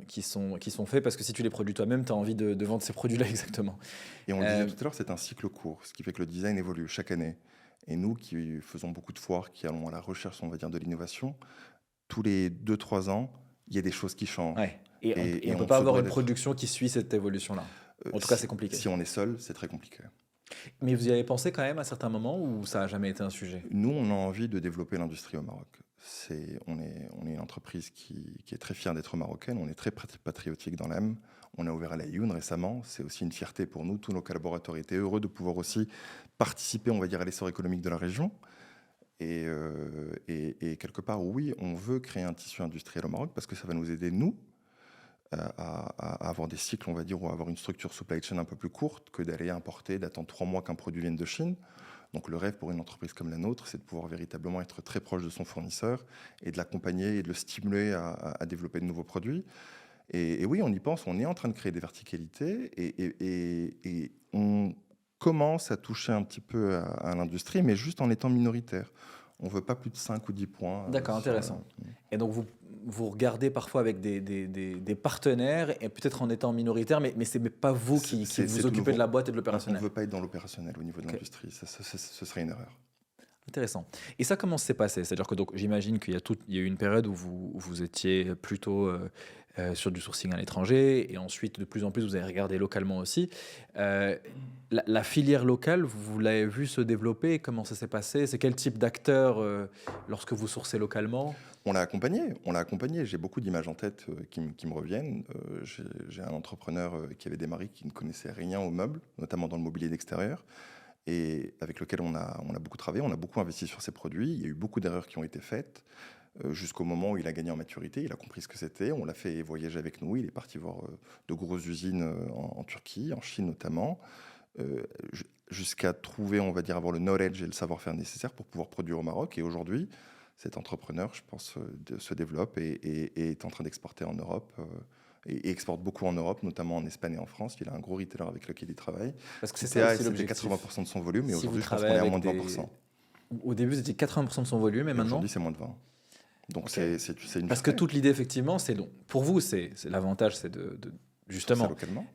S1: faits, parce que si tu les produis toi-même, tu as envie de vendre ces produits-là exactement.
S2: Et on le disait tout à l'heure, c'est un cycle court, ce qui fait que le design évolue chaque année. Et nous qui faisons beaucoup de foires, qui allons à la recherche, on va dire, de l'innovation, tous les 2-3 ans, il y a des choses qui changent.
S1: Ouais. Et on peut
S2: se
S1: pas avoir
S2: doit
S1: une production qui suit cette évolution-là. En tout cas, c'est compliqué.
S2: Si on est seul, c'est très compliqué.
S1: Mais vous y avez pensé quand même à certains moments ou ça n'a jamais été un sujet?
S2: Nous, on a envie de développer l'industrie au Maroc. On est une entreprise qui est très fière d'être marocaine, on est très patriotique dans l'âme. On a ouvert à Laayoune récemment, c'est aussi une fierté pour nous. Tous nos collaborateurs étaient heureux de pouvoir aussi participer, on va dire, à l'essor économique de la région. Et quelque part, oui, on veut créer un tissu industriel au Maroc parce que ça va nous aider, nous, à avoir des cycles, on va dire, ou à avoir une structure supply chain un peu plus courte que d'aller importer, d'attendre 3 mois qu'un produit vienne de Chine. Donc le rêve pour une entreprise comme la nôtre, c'est de pouvoir véritablement être très proche de son fournisseur et de l'accompagner et de le stimuler à développer de nouveaux produits. Et oui, on y pense, on est en train de créer des verticalités et on commence à toucher un petit peu à l'industrie, mais juste en étant minoritaire. On ne veut pas plus de 5 ou 10 points.
S1: D'accord, intéressant. Et donc vous regardez parfois avec des partenaires et peut-être en étant minoritaire, mais ce n'est pas vous qui vous occupez de la boîte et de l'opérationnel.
S2: On ne veut pas être dans l'opérationnel au niveau de l'industrie, ce serait une erreur.
S1: Intéressant. Et ça, comment s'est passé? C'est-à-dire que donc j'imagine il y a eu une période où vous étiez plutôt sur du sourcing à l'étranger, et ensuite de plus en plus vous avez regardé localement aussi. Euh, la filière locale, vous l'avez vu se développer? Comment ça s'est passé? C'est quel type d'acteur lorsque vous sourcez localement?
S2: On l'a accompagné. J'ai beaucoup d'images en tête qui me reviennent. J'ai un entrepreneur qui avait démarré, qui ne connaissait rien aux meubles, notamment dans le mobilier d'extérieur, et avec lequel on a beaucoup travaillé, on a beaucoup investi sur ces produits. Il y a eu beaucoup d'erreurs qui ont été faites jusqu'au moment où il a gagné en maturité, il a compris ce que c'était, on l'a fait voyager avec nous, il est parti voir de grosses usines en Turquie, en Chine notamment, euh, jusqu'à trouver, on va dire, avoir le knowledge et le savoir-faire nécessaire pour pouvoir produire au Maroc. Et aujourd'hui, cet entrepreneur, je pense, se développe et est en train d'exporter en Europe. Et exporte beaucoup en Europe, notamment en Espagne et en France. Il a un gros retailer avec lequel il travaille.
S1: Parce que c'est ça
S2: Kitea,
S1: aussi
S2: c'était
S1: l'objectif.
S2: 80% de son volume, et
S1: Si vous
S2: aujourd'hui, je pense qu'on
S1: travaillez
S2: est à
S1: avec
S2: moins de
S1: des...
S2: 20%.
S1: Au début, c'était 80% de son volume, et
S2: Et
S1: maintenant?
S2: aujourd'hui, c'est moins de 20%. Donc,
S1: Ok.
S2: c'est une
S1: Parce que
S2: fierté.
S1: toute l'idée, effectivement, c'est donc pour vous, l'avantage, c'est
S2: Sur ça
S1: justement,
S2: localement.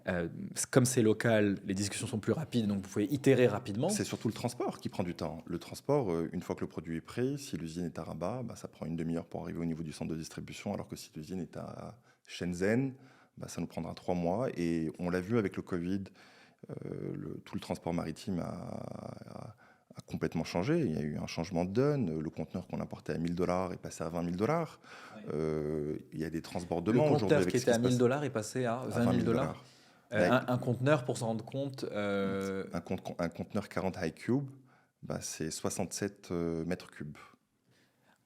S1: comme c'est local, les discussions sont plus rapides, donc vous pouvez itérer rapidement.
S2: C'est surtout le transport qui prend du temps. Le transport, une fois que le produit est prêt, si l'usine est à Rabat, bah, ça prend une demi-heure pour arriver au niveau du centre de distribution, alors que si l'usine est à Shenzhen, bah, ça nous prendra 3 mois. Et on l'a vu avec le Covid, tout le transport maritime a complètement changé. Il y a eu un changement de donne. Le conteneur qu'on importait à 1000 $ est passé à 20 000 $. Il y a des
S1: Le
S2: transbordements aujourd'hui
S1: conteneur
S2: avec
S1: qui
S2: ce
S1: était
S2: qui
S1: à
S2: se
S1: 1000
S2: passe
S1: dollars est passé à
S2: à
S1: 20
S2: 20
S1: 000
S2: 000
S1: dollars.
S2: $. Avec
S1: Un conteneur, pour s'en rendre compte,
S2: un conteneur 40 high cube, bah, c'est 67 mètres cubes.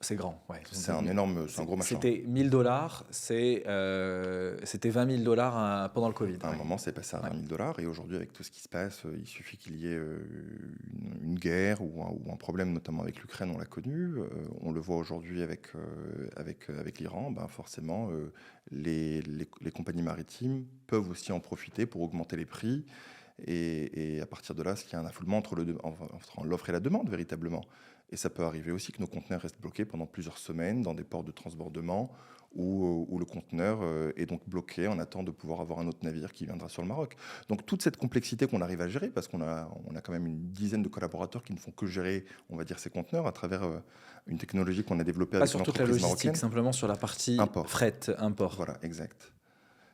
S1: c'est grand. Ouais.
S2: C'est un énorme, c'est un gros machin.
S1: C'était 1000 dollars, c'était 20 000 dollars pendant le Covid.
S2: À un
S1: Ouais.
S2: moment, c'est passé à
S1: Ouais.
S2: 20 000 $. Et aujourd'hui, avec tout ce qui se passe, il suffit qu'il y ait une guerre ou un problème, notamment avec l'Ukraine, on l'a connu. On le voit aujourd'hui avec l'Iran. Ben forcément, les compagnies maritimes peuvent aussi en profiter pour augmenter les prix. Et à partir de là, il y a un affoulement entre l'offre et la demande, véritablement. Et ça peut arriver aussi que nos conteneurs restent bloqués pendant plusieurs semaines dans des ports de transbordement où le conteneur est donc bloqué en attendant de pouvoir avoir un autre navire qui viendra sur le Maroc. Donc toute cette complexité qu'on arrive à gérer, parce qu'on a quand même une dizaine de collaborateurs qui ne font que gérer, on va dire, ces conteneurs à travers une technologie qu'on a développée
S1: Pas
S2: avec une
S1: sur toute la
S2: entreprise
S1: logistique,
S2: marocaine.
S1: simplement sur la partie
S2: Import.
S1: fret, import.
S2: Voilà, exact.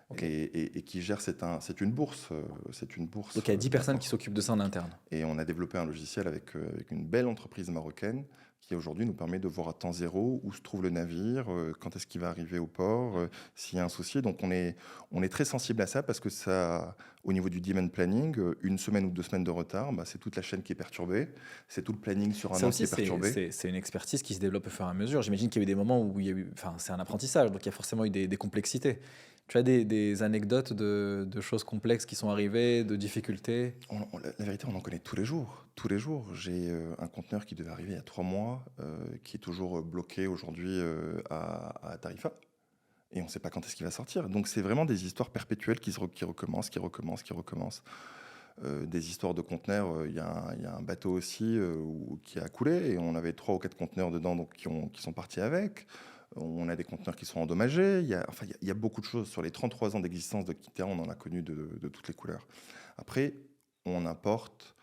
S1: Ok.
S2: Et qui gère, c'est une bourse. C'est une bourse.
S1: Donc il y a 10 personnes
S2: d'import.
S1: qui s'occupent de ça en interne.
S2: Et on a développé un logiciel avec une belle entreprise marocaine qui aujourd'hui nous permet de voir à temps zéro où se trouve le navire, quand est-ce qu'il va arriver au port, s'il y a un souci. Donc on est très sensible à ça parce que ça, au niveau du demand planning, une semaine ou 2 semaines de retard, bah, c'est toute la chaîne qui est perturbée, c'est tout le planning sur un
S1: Ça
S2: an qui
S1: aussi,
S2: est perturbé.
S1: c'est une expertise qui se développe au fur et à mesure. J'imagine qu'il y a eu des moments où il y a eu, enfin, c'est un apprentissage, donc il y a forcément eu des complexités. Tu as des anecdotes de choses complexes qui sont arrivées, de difficultés?
S2: La vérité, on en connaît tous les jours. Tous les jours. J'ai un conteneur qui devait arriver il y a 3 mois, qui est toujours bloqué aujourd'hui à Tarifa. Et on ne sait pas quand est-ce qu'il va sortir. Donc c'est vraiment des histoires perpétuelles qui recommencent, qui recommencent, qui recommencent. Des histoires de conteneurs, il y a un bateau aussi qui a coulé et on avait 3 ou 4 conteneurs dedans donc, qui sont partis avec. On a des conteneurs qui sont endommagés. Il y a beaucoup de choses. Sur les 33 ans d'existence de Kitea, on en a connu de toutes les couleurs. Après, on importe.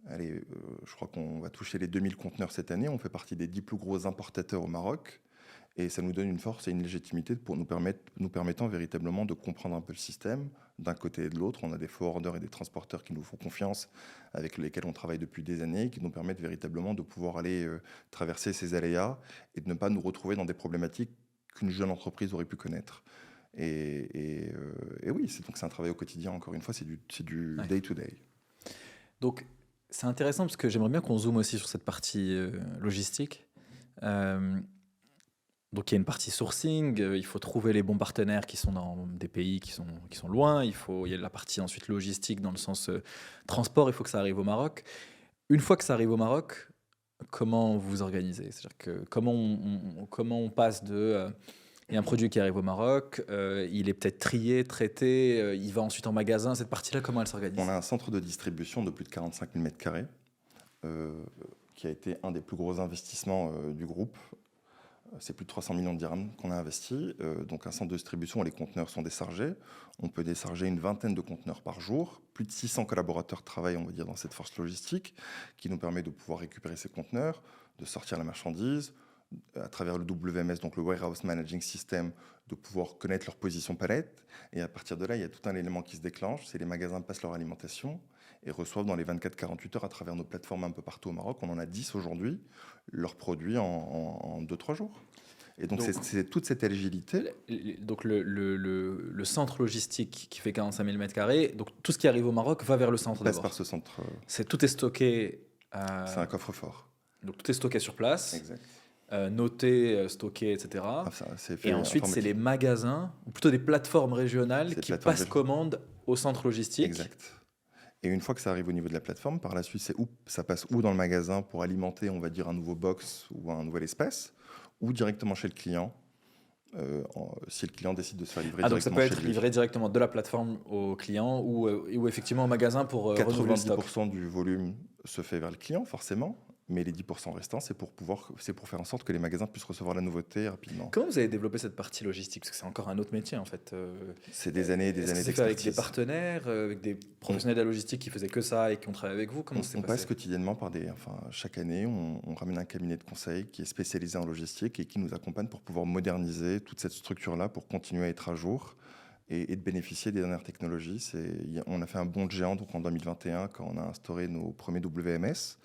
S2: Allez, je crois qu'on va toucher les 2000 conteneurs cette année. On fait partie des 10 plus gros importateurs au Maroc. Et ça nous donne une force et une légitimité pour nous permettant véritablement de comprendre un peu le système d'un côté et de l'autre. On a des forwarders et des transporteurs qui nous font confiance, avec lesquels on travaille depuis des années, qui nous permettent véritablement de pouvoir aller traverser ces aléas et de ne pas nous retrouver dans des problématiques qu'une jeune entreprise aurait pu connaître. Et oui, c'est un travail au quotidien, encore une fois, c'est du
S1: Ouais.
S2: day-to-day.
S1: Donc, c'est intéressant parce que j'aimerais bien qu'on zoome aussi sur cette partie logistique. Donc, il y a une partie sourcing, il faut trouver les bons partenaires qui sont dans des pays qui sont loin. Il y a la partie ensuite logistique dans le sens transport, il faut que ça arrive au Maroc. Une fois que ça arrive au Maroc, comment vous vous organisez? C'est-à-dire que comment on passe il y a un produit qui arrive au Maroc, il est peut-être trié, traité, il va ensuite en magasin. Cette partie-là, comment elle s'organise?
S2: On a un centre de distribution de plus de 45 000 m², qui a été un des plus gros investissements du groupe. C'est plus de 300 millions de dirhams qu'on a investi. Donc un centre de distribution où les conteneurs sont déchargés. On peut décharger une vingtaine de conteneurs par jour. Plus de 600 collaborateurs travaillent, on va dire, dans cette force logistique qui nous permet de pouvoir récupérer ces conteneurs, de sortir la marchandise, à travers le WMS, donc le Warehouse Managing System, de pouvoir connaître leur position palette. Et à partir de là, il y a tout un élément qui se déclenche, c'est les magasins passent leur alimentation et reçoivent dans les 24-48 heures à travers nos plateformes un peu partout au Maroc, on en a 10 aujourd'hui, leurs produits en 2-3 jours. Et donc,
S1: Donc,
S2: c'est toute cette agilité.
S1: donc le centre logistique qui fait 45 000 m², donc tout ce qui arrive au Maroc va vers le centre
S2: Passe
S1: d'abord.
S2: par ce centre.
S1: Tout est stocké.
S2: C'est un coffre-fort.
S1: Donc tout est stocké sur place,
S2: Exact.
S1: noté, stocké, etc.
S2: C'est fait
S1: Et ensuite, c'est les
S2: informatique.
S1: magasins, ou plutôt des plateformes régionales
S2: C'est des
S1: qui
S2: plateformes
S1: passent
S2: régionales.
S1: commande au centre logistique.
S2: Exact. Et une fois que ça arrive au niveau de la plateforme, par la suite, ça passe où dans le magasin pour alimenter, on va dire, un nouveau box ou un nouvel espace, ou directement chez le client, si le client décide de se faire livrer
S1: Donc ça
S2: directement
S1: peut
S2: chez
S1: être
S2: lui.
S1: livré directement de la plateforme au client ou effectivement au magasin pour renouveler le stock.
S2: 90% du volume se fait vers le client, forcément, mais les 10% restants, c'est pour faire en sorte que les magasins puissent recevoir la nouveauté rapidement.
S1: Comment vous avez développé cette partie logistique? Parce que c'est encore un autre métier en fait.
S2: C'est des années et des
S1: Est-ce que
S2: années
S1: c'est fait avec
S2: d'expertise.
S1: des partenaires, avec des professionnels de la logistique qui faisaient que ça et qui ont travaillé avec vous? Comment ça s'est
S2: On
S1: passé?
S2: passe quotidiennement chaque année, on ramène un cabinet de conseil qui est spécialisé en logistique et qui nous accompagne pour pouvoir moderniser toute cette structure-là pour continuer à être à jour et de bénéficier des dernières technologies. On a fait un bond de géant donc en 2021 quand on a instauré nos premiers WMS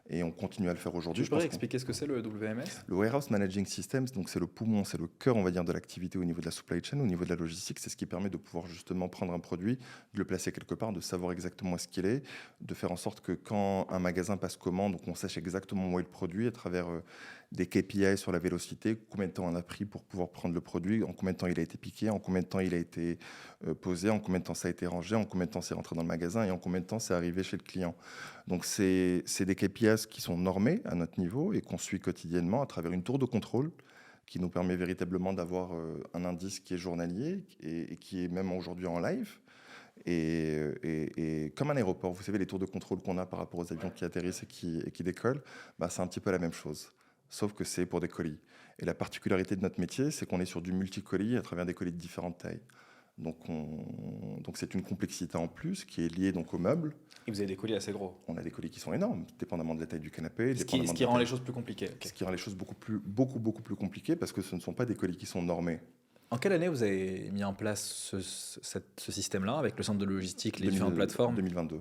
S2: et on continue à le faire aujourd'hui.
S1: Tu pourrais expliquer ce que c'est le WMS?
S2: Le Warehouse Managing Systems, donc c'est le poumon, c'est le cœur, on va dire, de l'activité au niveau de la supply chain, au niveau de la logistique. C'est ce qui permet de pouvoir justement prendre un produit, de le placer quelque part, de savoir exactement où est-ce qu'il est, de faire en sorte que quand un magasin passe commande, donc on sache exactement où est le produit à travers des KPI sur la vélocité, combien de temps on a pris pour pouvoir prendre le produit, en combien de temps il a été piqué, en combien de temps il a été posé, en combien de temps ça a été rangé, en combien de temps c'est rentré dans le magasin et en combien de temps c'est arrivé chez le client. Donc c'est des KPIs qui sont normés à notre niveau et qu'on suit quotidiennement à travers une tour de contrôle qui nous permet véritablement d'avoir un indice qui est journalier et qui est même aujourd'hui en live. Et comme un aéroport, vous savez, les tours de contrôle qu'on a par rapport aux avions qui atterrissent et qui décollent, c'est un petit peu la même chose, sauf que c'est pour des colis. Et la particularité de notre métier, c'est qu'on est sur du multicolis à travers des colis de différentes tailles. Donc c'est une complexité en plus qui est liée donc aux meubles.
S1: Et vous avez des colis assez gros.
S2: On a des colis qui sont énormes, dépendamment de la taille du canapé.
S1: Ce qui rend les choses plus compliquées. Okay.
S2: Ce qui rend les choses beaucoup plus compliquées parce que ce ne sont pas des colis qui sont normés.
S1: En quelle année vous avez mis en place ce système-là avec le centre de logistique, les différentes plateformes?
S2: 2022.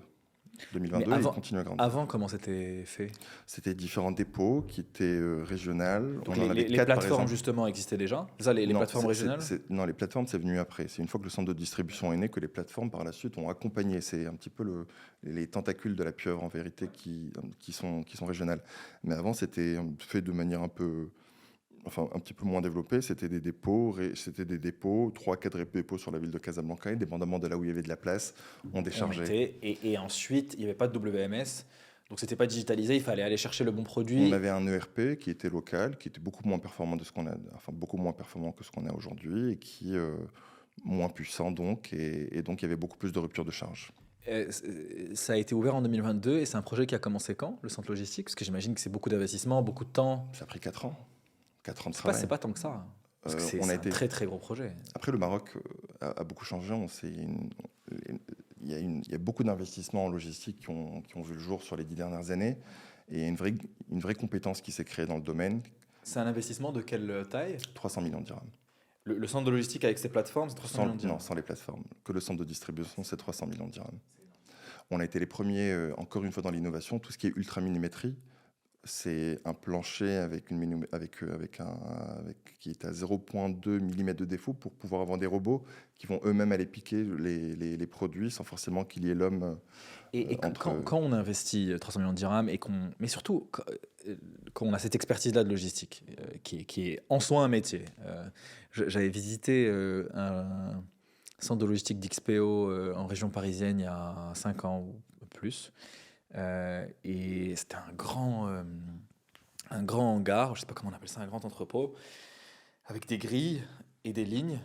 S2: Et il continue à grandir.
S1: Avant, comment c'était fait?
S2: C'était différents dépôts qui étaient régionales.
S1: Donc les plateformes justement existaient déjà? Ça, les plateformes régionales?
S2: Non, les plateformes, c'est venu après. C'est une fois que le centre de distribution est né que les plateformes, par la suite, ont accompagné. C'est un petit peu les tentacules de la pieuvre, en vérité, qui sont régionales. Mais avant, c'était fait de manière un petit peu moins développée. C'était des dépôts, 3-4 dépôts sur la ville de Casablanca, et dépendamment de là où il y avait de la place, on déchargeait.
S1: Et ensuite, il n'y avait pas de WMS, donc c'était pas digitalisé, il fallait aller chercher le bon produit.
S2: On avait un ERP qui était local, qui était beaucoup moins performant beaucoup moins performant que ce qu'on a aujourd'hui, et qui moins puissant donc, et donc il y avait beaucoup plus de ruptures de charge.
S1: Ça a été ouvert en 2022 et c'est un projet qui a commencé quand, le centre logistique? Parce que j'imagine que c'est beaucoup d'investissement, beaucoup de temps.
S2: Ça a pris 4 ans. 4 ans de travail.
S1: C'est pas tant que ça. Parce que c'est un très très gros projet.
S2: Après, le Maroc a beaucoup changé. Il y a beaucoup d'investissements en logistique qui ont vu le jour sur les 10 dernières années. Et il y a une vraie compétence qui s'est créée dans le domaine.
S1: C'est un investissement de quelle taille?
S2: 300 millions de dirhams.
S1: Le centre de logistique avec ses plateformes, c'est 300 millions de dirhams?
S2: Non, sans les plateformes. Que le centre de distribution, c'est 300 millions de dirhams. On a été les premiers, encore une fois, dans l'innovation. Tout ce qui est ultraminimétrie, c'est un plancher qui est à 0,2 mm de défaut pour pouvoir avoir des robots qui vont eux-mêmes aller piquer les produits sans forcément qu'il y ait l'homme.
S1: Quand on investit 300 millions de dirhams, mais surtout quand on a cette expertise-là de logistique, qui est en soi un métier. J'avais visité un centre de logistique d'XPO en région parisienne il y a 5 ans ou plus. Et c'était un grand hangar, je ne sais pas comment on appelle ça, un grand entrepôt, avec des grilles et des lignes,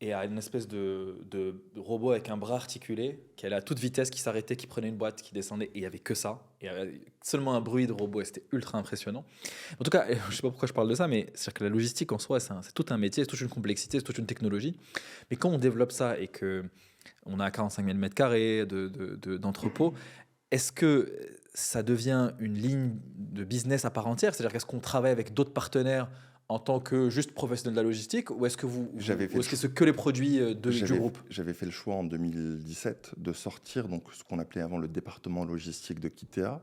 S1: et une espèce de robot avec un bras articulé, qui allait à toute vitesse, qui s'arrêtait, qui prenait une boîte, qui descendait, et il n'y avait que ça. Et seulement un bruit de robot, et c'était ultra impressionnant. En tout cas, je ne sais pas pourquoi je parle de ça, mais c'est-à-dire que la logistique en soi, c'est tout un métier, c'est toute une complexité, c'est toute une technologie. Mais quand on développe ça et qu'on a 45 000 m² d'entrepôt, est-ce que ça devient une ligne de business à part entière? C'est-à-dire qu'est-ce qu'on travaille avec d'autres partenaires en tant que juste professionnel de la logistique ou est-ce que
S2: J'avais fait
S1: ou
S2: le
S1: est-ce que
S2: choix.
S1: c'est que les produits du groupe?
S2: J'avais fait le choix en 2017 de sortir donc ce qu'on appelait avant le département logistique de Kitea,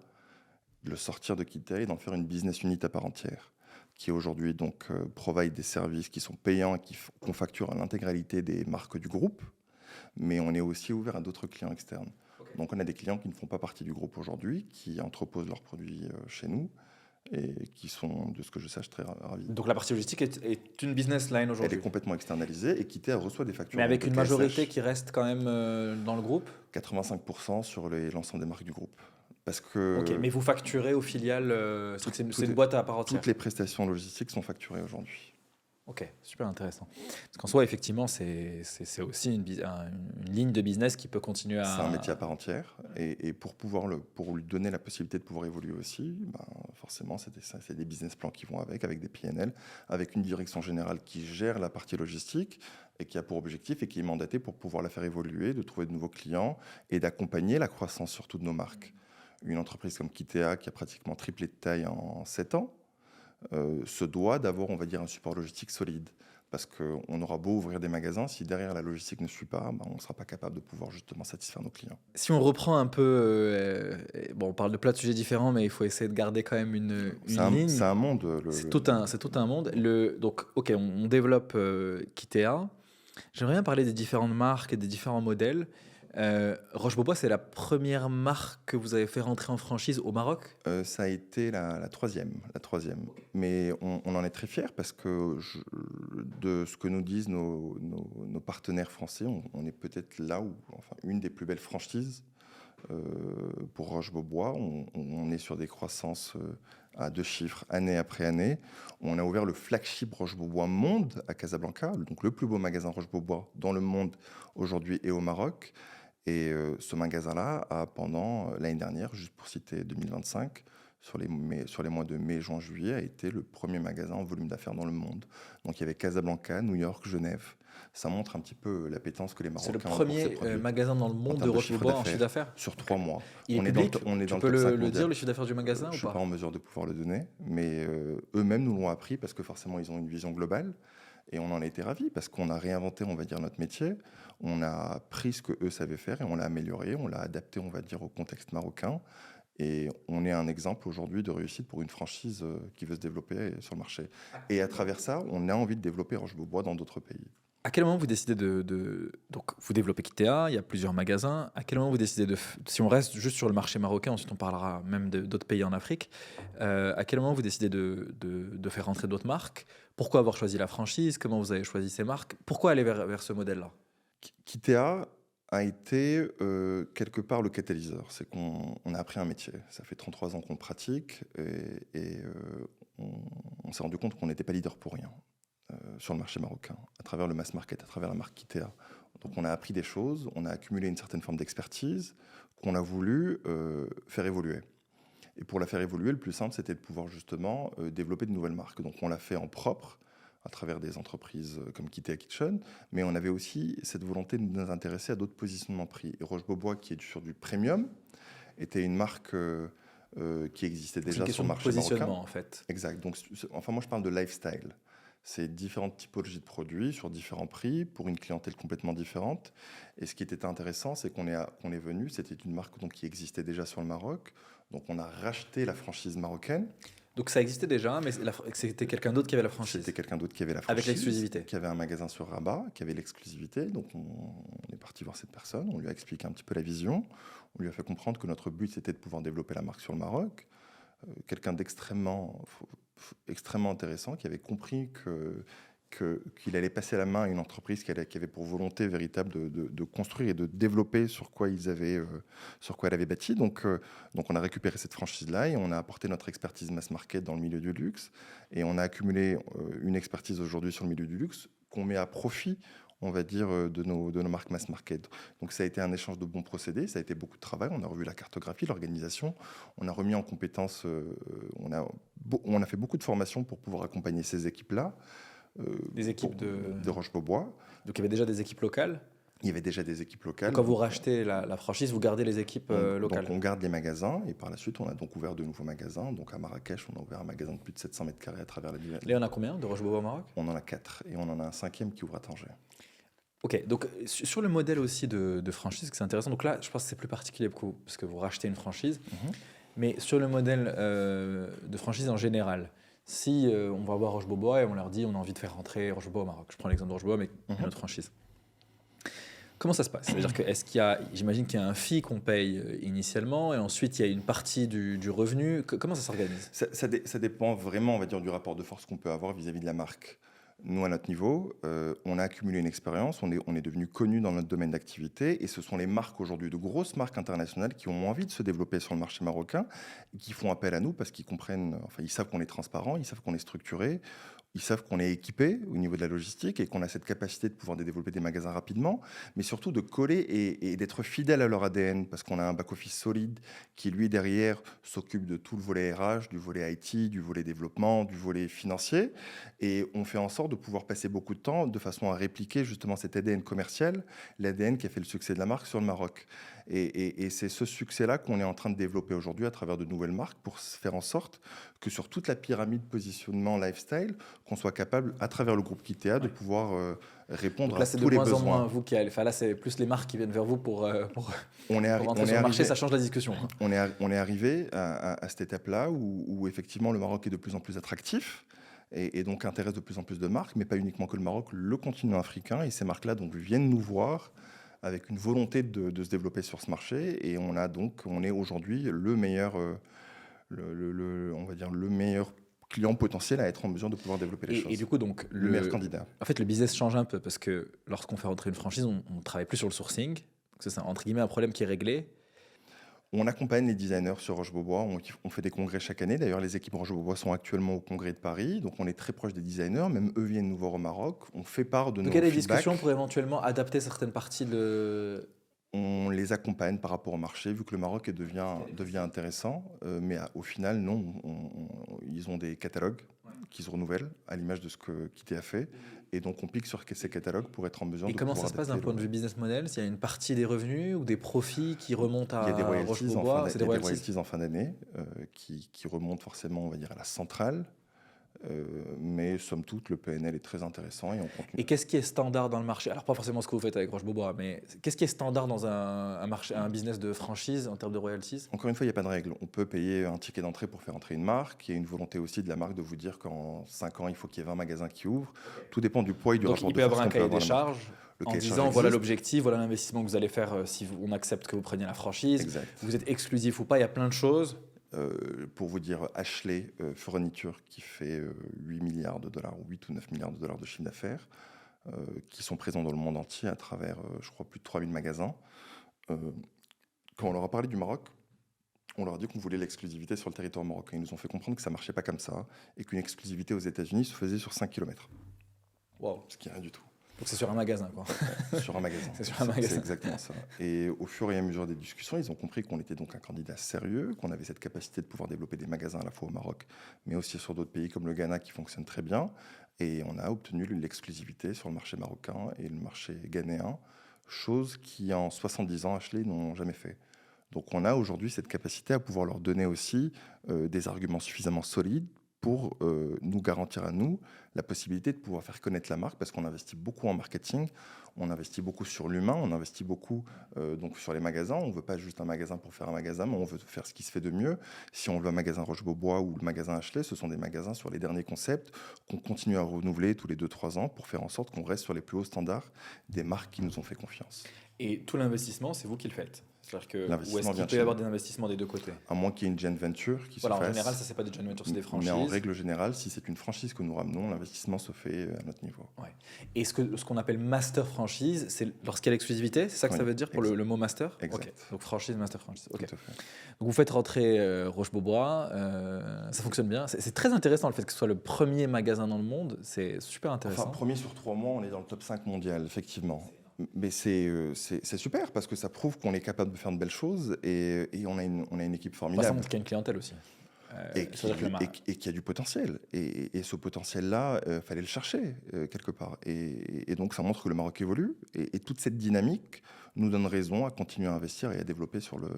S2: de le sortir de Kitea et d'en faire une business unit à part entière, qui aujourd'hui donc provide des services qui sont payants et qu'on facture à l'intégralité des marques du groupe, mais on est aussi ouvert à d'autres clients externes.
S1: Ok.
S2: Donc on a des clients qui ne font pas partie du groupe aujourd'hui, qui entreposent leurs produits chez nous et qui sont, de ce que je sache, très ravis.
S1: Donc la partie logistique est une business line
S2: Elle est
S1: aujourd'hui,
S2: complètement externalisée et Kitea reçoit des factures
S1: mais avec
S2: de
S1: une majorité
S2: KSH,
S1: qui reste quand même dans le groupe.
S2: 85% sur l'ensemble des marques du groupe. Parce
S1: Ok,
S2: que
S1: mais vous facturez aux filiales, c'est une boîte à part entière.
S2: toutes les prestations logistiques sont facturées aujourd'hui.
S1: Ok, super intéressant. Parce qu'en soi, effectivement, c'est aussi une ligne de business qui peut continuer à...
S2: C'est un métier à part entière. Et pour lui donner la possibilité de pouvoir évoluer aussi, ben, forcément, c'est des business plans qui vont avec des PNL, avec une direction générale qui gère la partie logistique et qui a pour objectif et qui est mandatée pour pouvoir la faire évoluer, de trouver de nouveaux clients et d'accompagner la croissance surtout de nos marques. Une entreprise comme Kitea, qui a pratiquement triplé de taille en 7 ans, se doit d'avoir, on va dire, un support logistique solide. Parce qu'on aura beau ouvrir des magasins, si derrière la logistique ne suit pas, ben, on ne sera pas capable de pouvoir justement satisfaire nos clients.
S1: Si on reprend un peu... bon, on parle de plein de sujets différents, mais il faut essayer de garder quand même une
S2: C'est
S1: ligne.
S2: un monde.
S1: C'est tout un monde. Donc, ok, on développe Kitea. J'aimerais bien parler des différentes marques et des différents modèles. Roche-Beaubois, c'est la première marque que vous avez fait rentrer en franchise au Maroc?
S2: Ça a été la troisième. Mais on en est très fiers parce que de ce que nous disent nos partenaires français, on est peut-être là où, enfin, une des plus belles franchises pour Roche-Beaubois. On est sur des croissances à 2 chiffres année après année. On a ouvert le flagship Roche-Beaubois Monde à Casablanca, donc le plus beau magasin Roche-Beaubois dans le monde aujourd'hui et au Maroc. Et ce magasin-là a, pendant l'année dernière, juste pour citer 2025, sur les mois de mai, juin, juillet, a été le premier magasin en volume d'affaires dans le monde. Donc il y avait Casablanca, New York, Genève. Ça montre un petit peu l'appétence que les
S1: C'est
S2: Marocains
S1: le
S2: ont pour ces
S1: premier
S2: produits.
S1: magasin dans le monde de
S2: termes de chiffre
S1: Roche-Beaubois en chiffre d'affaires.
S2: Sur 3 mois.
S1: Il est
S2: On est dans
S1: public.
S2: on est
S1: Tu
S2: dans
S1: peux
S2: le top 5
S1: le
S2: mondial.
S1: dire, le chiffre d'affaires du magasin
S2: Je
S1: ou
S2: ne suis pas
S1: pas?
S2: en mesure de pouvoir le donner, mais eux-mêmes nous l'ont appris parce que forcément ils ont une vision globale et on en a été ravis parce qu'on a réinventé, on va dire, notre métier. On a pris ce que eux savaient faire et on l'a amélioré, on l'a adapté, on va dire, au contexte marocain. Et on est un exemple aujourd'hui de réussite pour une franchise qui veut se développer sur le marché. Et à travers ça, on a envie de développer Roche-Beaubois dans d'autres pays.
S1: À quel moment vous décidez donc, vous développez Kitea, il y a plusieurs magasins. À quel moment vous décidez si on reste juste sur le marché marocain, ensuite on parlera même d'autres pays en Afrique, à quel moment vous décidez de faire rentrer d'autres marques? Pourquoi avoir choisi la franchise? Comment vous avez choisi ces marques? Pourquoi aller vers ce modèle-là?
S2: Kitea a été quelque part le catalyseur. C'est qu'on a appris un métier. Ça fait 33 ans qu'on le pratique et on s'est rendu compte qu'on n'était pas leader pour rien sur le marché marocain, à travers le mass market, à travers la marque Kitea. Donc on a appris des choses, on a accumulé une certaine forme d'expertise qu'on a voulu faire évoluer. Et pour la faire évoluer, le plus simple, c'était de pouvoir justement développer de nouvelles marques. Donc on l'a fait en propre, à travers des entreprises comme Kitea Kitchen, mais on avait aussi cette volonté de nous intéresser à d'autres positionnements prix. Et Roche-Beaubois, qui est sur du premium, était une marque qui existait
S1: C'est une
S2: déjà sur
S1: question
S2: le
S1: de
S2: marché
S1: positionnement
S2: marocain.
S1: en fait.
S2: Exact. Donc, enfin, moi, je parle de lifestyle. C'est différentes typologies de produits sur différents prix pour une clientèle complètement différente. Et ce qui était intéressant, c'est qu'on est venu, c'était une marque donc, qui existait déjà sur le Maroc. Donc, on a racheté la franchise marocaine.
S1: Donc ça existait déjà, mais c'était quelqu'un d'autre qui avait la franchise.
S2: C'était quelqu'un d'autre qui avait la
S1: Avec
S2: franchise,
S1: l'exclusivité.
S2: qui avait un magasin sur Rabat, qui avait l'exclusivité. Donc on est parti voir cette personne, on lui a expliqué un petit peu la vision, on lui a fait comprendre que notre but c'était de pouvoir développer la marque sur le Maroc. Quelqu'un d'extrêmement extrêmement intéressant, qui avait compris qu'il allait passer la main à une entreprise qui avait pour volonté véritable de construire et de développer sur quoi elle avait bâti. Donc on a récupéré cette franchise-là et on a apporté notre expertise mass market dans le milieu du luxe. Et on a accumulé une expertise aujourd'hui sur le milieu du luxe qu'on met à profit, on va dire, de nos marques mass market. Donc ça a été un échange de bons procédés, ça a été beaucoup de travail. On a revu la cartographie, l'organisation, on a remis en compétence, on a fait beaucoup de formations pour pouvoir accompagner ces équipes-là.
S1: Des équipes
S2: de Roche-Beaubois.
S1: Donc il y avait déjà des équipes locales.
S2: Il y avait déjà des équipes locales.
S1: Donc, quand vous rachetez la franchise, vous gardez les équipes locales.
S2: Donc on garde les magasins et par la suite, on a donc ouvert de nouveaux magasins. Donc à Marrakech, on a ouvert un magasin de plus de 700 mètres carrés à travers la ville.
S1: Là, on a combien de Roche-Beaubois au Maroc?
S2: On en a 4 et on en a un 5e qui ouvre à Tanger.
S1: Ok, donc sur le modèle aussi de franchise, c'est intéressant. Donc là, je pense que c'est plus particulier parce que vous rachetez une franchise. Mais sur le modèle de franchise en général, si on va voir Roche-Beaubois et on leur dit on a envie de faire rentrer Roche-Beaubois au Maroc, je prends l'exemple de Roche-Beaubois, mais une autre franchise. Comment ça se passe? C'est-à-dire que j'imagine qu'il y a un fee qu'on paye initialement et ensuite il y a une partie du revenu. Comment ça s'organise?
S2: Ça dépend vraiment, on va dire, du rapport de force qu'on peut avoir vis-à-vis de la marque. Nous, à notre niveau, on a accumulé une expérience, on est devenu connu dans notre domaine d'activité et ce sont les marques aujourd'hui, de grosses marques internationales qui ont envie de se développer sur le marché marocain, qui font appel à nous parce qu'ils comprennent, enfin, ils savent qu'on est transparent, ils savent qu'on est structuré, ils savent qu'on est équipé au niveau de la logistique et qu'on a cette capacité de pouvoir développer des magasins rapidement, mais surtout de coller et d'être fidèle à leur ADN parce qu'on a un back-office solide qui, lui, derrière, s'occupe de tout le volet RH, du volet IT, du volet développement, du volet financier. Et on fait en sorte de pouvoir passer beaucoup de temps de façon à répliquer justement cet ADN commercial, l'ADN qui a fait le succès de la marque sur le Maroc. Et c'est ce succès-là qu'on est en train de développer aujourd'hui à travers de nouvelles marques pour faire en sorte que sur toute la pyramide positionnement lifestyle, qu'on soit capable, à travers le groupe Kitea, de pouvoir répondre
S1: Donc là,
S2: à
S1: c'est
S2: tous
S1: de
S2: les
S1: moins en
S2: besoins.
S1: moins vous qui allez. Enfin là, c'est plus les marques qui viennent vers vous pour
S2: On est
S1: rentrer sur le marché. Ça change la discussion.
S2: on est arrivé à cette étape-là où effectivement le Maroc est de plus en plus attractif. Et donc intéresse de plus en plus de marques, mais pas uniquement que le Maroc, le continent africain. Et ces marques-là donc viennent nous voir avec une volonté de se développer sur ce marché. Et on est aujourd'hui le meilleur, on va dire le meilleur client potentiel à être en mesure de pouvoir développer les choses.
S1: Et du coup, donc
S2: le meilleur candidat.
S1: En fait, le business change un peu parce que lorsqu'on fait rentrer une franchise, on ne travaille plus sur le sourcing. C'est entre guillemets un problème qui est réglé.
S2: On accompagne les designers sur Roche-Beaubois. On fait des congrès chaque année. D'ailleurs, les équipes Roche-Beaubois sont actuellement au congrès de Paris. Donc, on est très proche des designers. Même eux viennent nous voir au Maroc. On fait part de nos feedbacks.
S1: Donc, il y a des discussions pour éventuellement adapter certaines parties de...
S2: On les accompagne par rapport au marché, vu que le Maroc devient intéressant. Mais au final, non. Ils ont des catalogues qui se renouvellent, à l'image de ce que Kitea a fait. Et donc, on pique sur ces catalogues pour être en mesure de pouvoir...
S1: Et comment ça se passe d'un point de vue business model? S'il y a une partie des revenus ou des profits qui remontent à
S2: Roche-Beaubois? Il y a des royalties en fin d'année qui remontent forcément, on va dire, à la centrale. Mais somme toute, le PNL est très intéressant et on continue.
S1: Et qu'est-ce qui est standard dans le marché? Alors, pas forcément ce que vous faites avec Roche-Beaubois, mais qu'est-ce qui est standard dans un business de franchise en termes de royalties?
S2: Encore une fois, il n'y a pas de règle. On peut payer un ticket d'entrée pour faire entrer une marque. Il y a une volonté aussi de la marque de vous dire qu'en 5 ans, il faut qu'il y ait 20 magasins qui ouvrent. Tout dépend du poids et du rapport de force.
S1: Donc, il peut y avoir un cahier des charges en disant voilà l'objectif, voilà l'investissement que vous allez faire si on accepte que vous preniez la franchise.
S2: Exact.
S1: Vous êtes exclusif ou pas, il y a plein de choses.
S2: Pour vous dire, Ashley Fourniture qui fait 8 milliards de dollars, ou 8 ou 9 milliards de dollars de chiffre d'affaires, qui sont présents dans le monde entier à travers, je crois, plus de 3000 magasins. Quand on leur a parlé du Maroc, on leur a dit qu'on voulait l'exclusivité sur le territoire marocain. Ils nous ont fait comprendre que ça ne marchait pas comme ça et qu'une exclusivité aux États-Unis se faisait sur 5 km.
S1: Wow.
S2: Ce qui n'est rien du tout.
S1: Donc c'est sur un magasin, quoi.
S2: Sur un magasin. C'est exactement ça. Et au fur et à mesure des discussions, ils ont compris qu'on était donc un candidat sérieux, qu'on avait cette capacité de pouvoir développer des magasins à la fois au Maroc, mais aussi sur d'autres pays comme le Ghana qui fonctionne très bien. Et on a obtenu l'exclusivité sur le marché marocain et le marché ghanéen, chose qui en 70 ans, Ashley n'ont jamais fait. Donc on a aujourd'hui cette capacité à pouvoir leur donner aussi des arguments suffisamment solides pour nous garantir à nous la possibilité de pouvoir faire connaître la marque parce qu'on investit beaucoup en marketing, on investit beaucoup sur l'humain, on investit beaucoup donc sur les magasins. On ne veut pas juste un magasin pour faire un magasin, mais on veut faire ce qui se fait de mieux. Si on veut un magasin Roche-Beaubois ou le magasin Ashley, ce sont des magasins sur les derniers concepts qu'on continue à renouveler tous les 2-3 ans pour faire en sorte qu'on reste sur les plus hauts standards des marques qui nous ont fait confiance.
S1: Et tout l'investissement, c'est vous qui le faites? C'est-à-dire que, ou est-ce qu'il peut
S2: y
S1: avoir des investissements des deux côtés?
S2: À moins qu'il y ait une joint venture qui se fasse.
S1: En général, ça, c'est pas des joint ventures, c'est des franchises.
S2: Mais en règle générale, si c'est une franchise que nous ramenons, l'investissement se fait à notre niveau.
S1: Ouais. Et ce qu'on appelle master franchise, c'est lorsqu'il y a l'exclusivité, c'est ça que ça veut dire pour le mot master?
S2: Exact.
S1: Okay. Donc franchise, master franchise. Okay.
S2: Tout à fait.
S1: Donc vous faites rentrer Roche-Beaubois, ça fonctionne bien. C'est très intéressant le fait que ce soit le premier magasin dans le monde, c'est super intéressant.
S2: Enfin, premier sur 3 mois, on est dans le top 5 mondial, effectivement. Mais c'est super parce que ça prouve qu'on est capable de faire de belles choses et on a une équipe formidable.
S1: Ça montre qu'il y a une clientèle aussi.
S2: Et
S1: C'est-à-dire que
S2: qui a du potentiel. Et ce potentiel-là, fallait le chercher quelque part. Et donc ça montre que le Maroc évolue. Et toute cette dynamique nous donne raison à continuer à investir et à développer sur le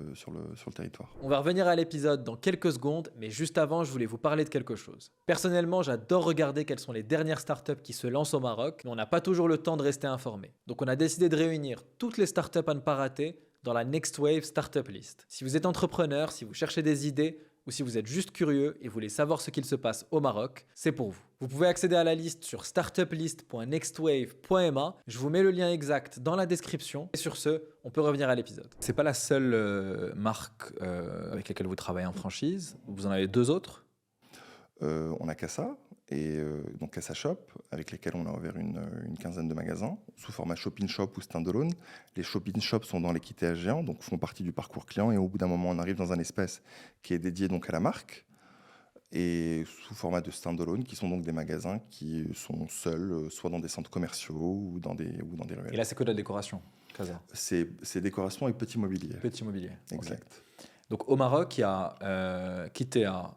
S2: territoire.
S3: On va revenir à l'épisode dans quelques secondes, mais juste avant, je voulais vous parler de quelque chose. Personnellement, j'adore regarder quelles sont les dernières startups qui se lancent au Maroc, mais on n'a pas toujours le temps de rester informé. Donc on a décidé de réunir toutes les startups à ne pas rater dans la Next Wave Startup List. Si vous êtes entrepreneur, si vous cherchez des idées, ou si vous êtes juste curieux et voulez savoir ce qu'il se passe au Maroc, c'est pour vous. Vous pouvez accéder à la liste sur startuplist.nextwave.ma. Je vous mets le lien exact dans la description. Et sur ce, on peut revenir à l'épisode.
S1: c'est pas la seule marque avec laquelle vous travaillez en franchise. Vous en avez deux autres.
S2: On a Casa, et donc Casa Shop, avec lesquels on a ouvert une quinzaine de magasins, sous format shop-in-shop ou standalone. Les shop-in-shop sont dans l'équité géant, donc font partie du parcours client, et au bout d'un moment, on arrive dans un espace qui est dédié donc à la marque, et sous format de standalone, qui sont donc des magasins qui sont seuls, soit dans des centres commerciaux ou dans des
S1: Et
S2: ruelles.
S1: là, c'est que de la décoration, Casa.
S2: C'est décoration et petit mobilier.
S1: Petit mobilier. Ok.
S2: Exact.
S1: Donc au Maroc, il y a Kitea